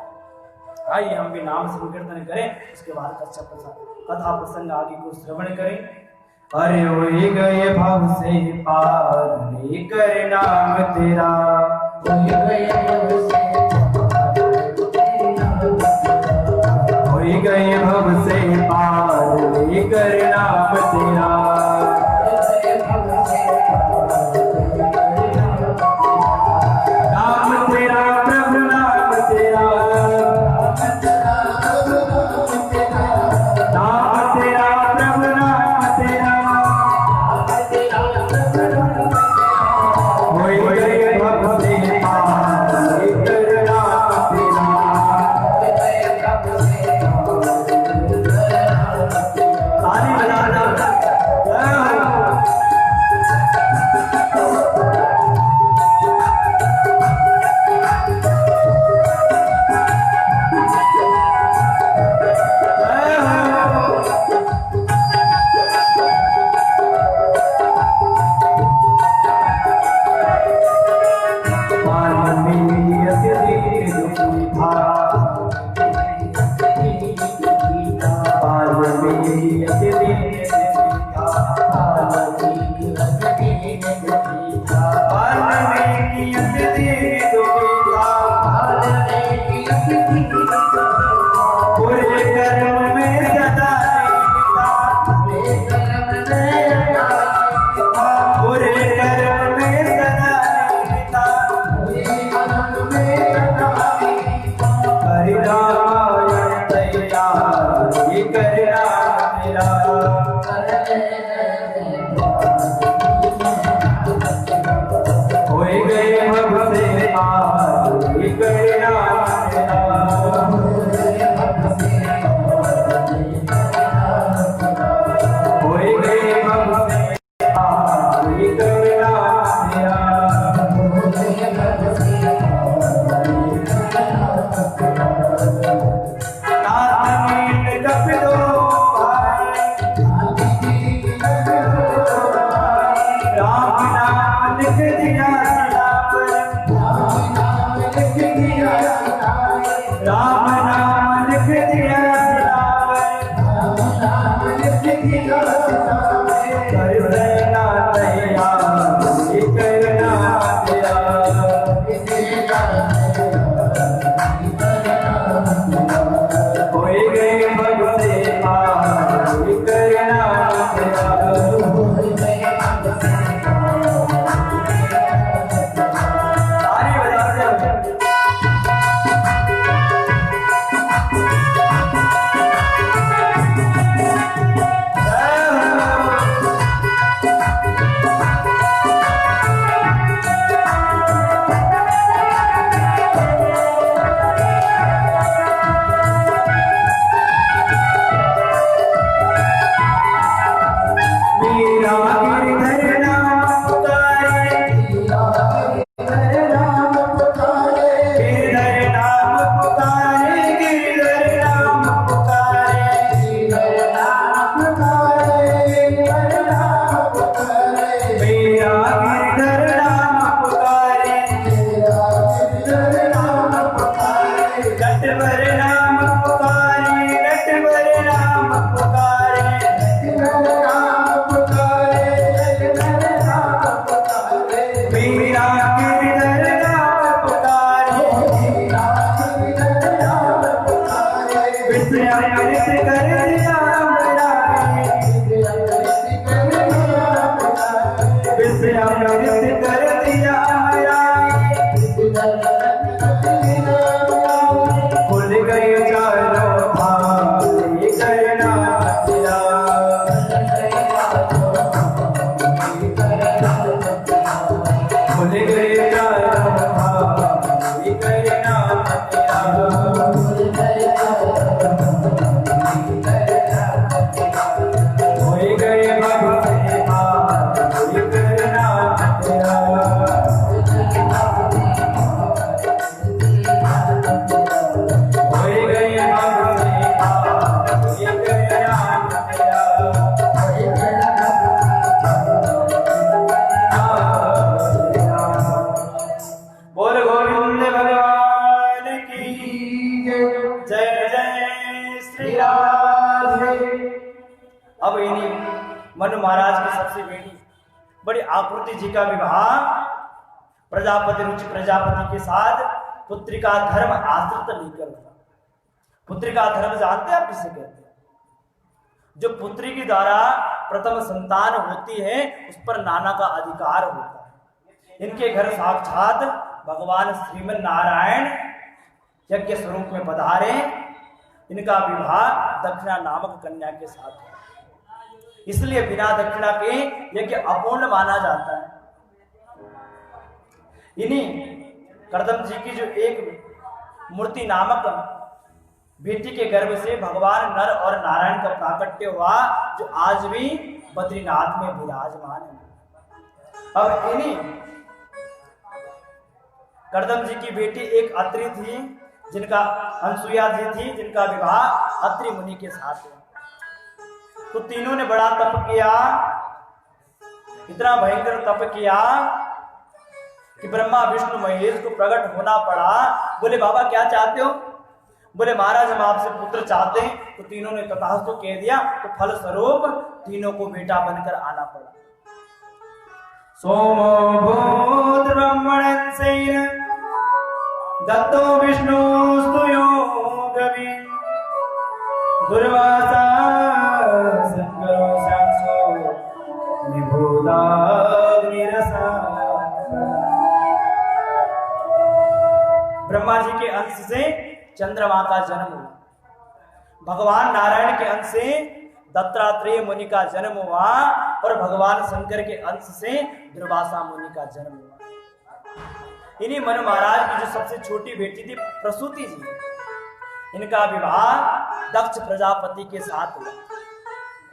आइए हम भी नाम संकीर्तन करें, उसके बाद कथा प्रसंग आगे को श्रवण करें। अरे होई गए भव से पार लेकर नाम तेरा, होई गए भव से पार लेकर नाम तेरा, नाम तेरा प्रभु नाम तेरा, नाम तेरा प्रभु नाम तेरा, होई गए भव से पार लेकर नाम तेरा, ताली बजाना मनु महाराज की सबसे बेटी बड़ी आकृति जी का विवाह प्रजापति रुचि प्रजापति के साथ पुत्री का धर्म आश्रित नहीं करता। पुत्री का धर्म जानते हैं आप किसे कहते हैं? जो पुत्री के द्वारा प्रथम संतान होती है उस पर नाना का अधिकार होता है। इनके घर साक्षात भगवान श्रीमन नारायण यज्ञ स्वरूप में पधारे। इनका विवाह दक्षिणा नामक कन्या के साथ है, इसलिए बिना दक्षिणा के यज्ञ अपूर्ण माना जाता है। इन्हीं कर्दम जी की जो एक मूर्ति नामक बेटी के गर्भ से भगवान नर और नारायण का प्राकट्य हुआ, जो आज भी बद्रीनाथ में विराजमान है। अब इन्हीं कर्दम जी की बेटी एक अत्रि थी, जिनका अनसुईया जी थी, जिनका विवाह अत्रि मुनि के साथ हुआ। तो तीनों ने बड़ा तप किया, इतना भयंकर तप किया कि ब्रह्मा विष्णु महेश को प्रकट होना पड़ा। बोले बाबा क्या चाहते हो? बोले महाराज हम आपसे पुत्र चाहते हैं। तो तीनों ने तथास्तु कह दिया। तो फल स्वरूप तीनों को बेटा बनकर आना पड़ा। सोमो भूत ब्रह्मण से दत्तो विष्णु स्तुयो गवि दुर्वासा संकरो सांसो निभूता निरसा। ब्रह्मा जी के अंश से चंद्रमा का जन्म हुआ, भगवान नारायण के अंश से दत्तात्रेय मुनि का जन्म हुआ और भगवान शंकर के अंश से दुर्वासा मुनि का जन्म हुआ। इन्हीं मनु महाराज की जो सबसे छोटी बेटी थी प्रसूति जी, इनका विवाह दक्ष प्रजापति के साथ हुआ।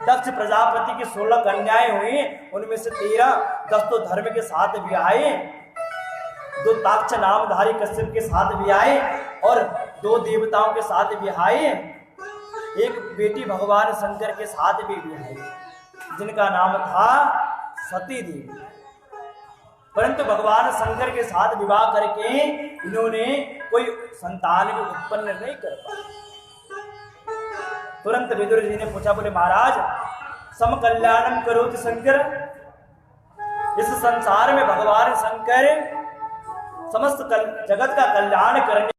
दक्ष प्रजापति की 16 कन्याएं हुई, उनमें से 13 दक्ष तो धर्म के साथ भी आए, 2 ताक्ष नामधारी कश्यप के साथ भी आए और 2 देवताओं के साथ भी आए। एक बेटी भगवान शंकर के साथ भी आई, जिनका नाम था सती देवी। परंतु भगवान शंकर के साथ विवाह करके इन्होंने कोई संतान भी उत्पन्न नहीं कर पाया। तुरंत विदुर जी ने पूछा, बोले महाराज सम कल्याणम करोति शंकर, इस संसार में भगवान शंकर समस्त जगत का कल्याण करने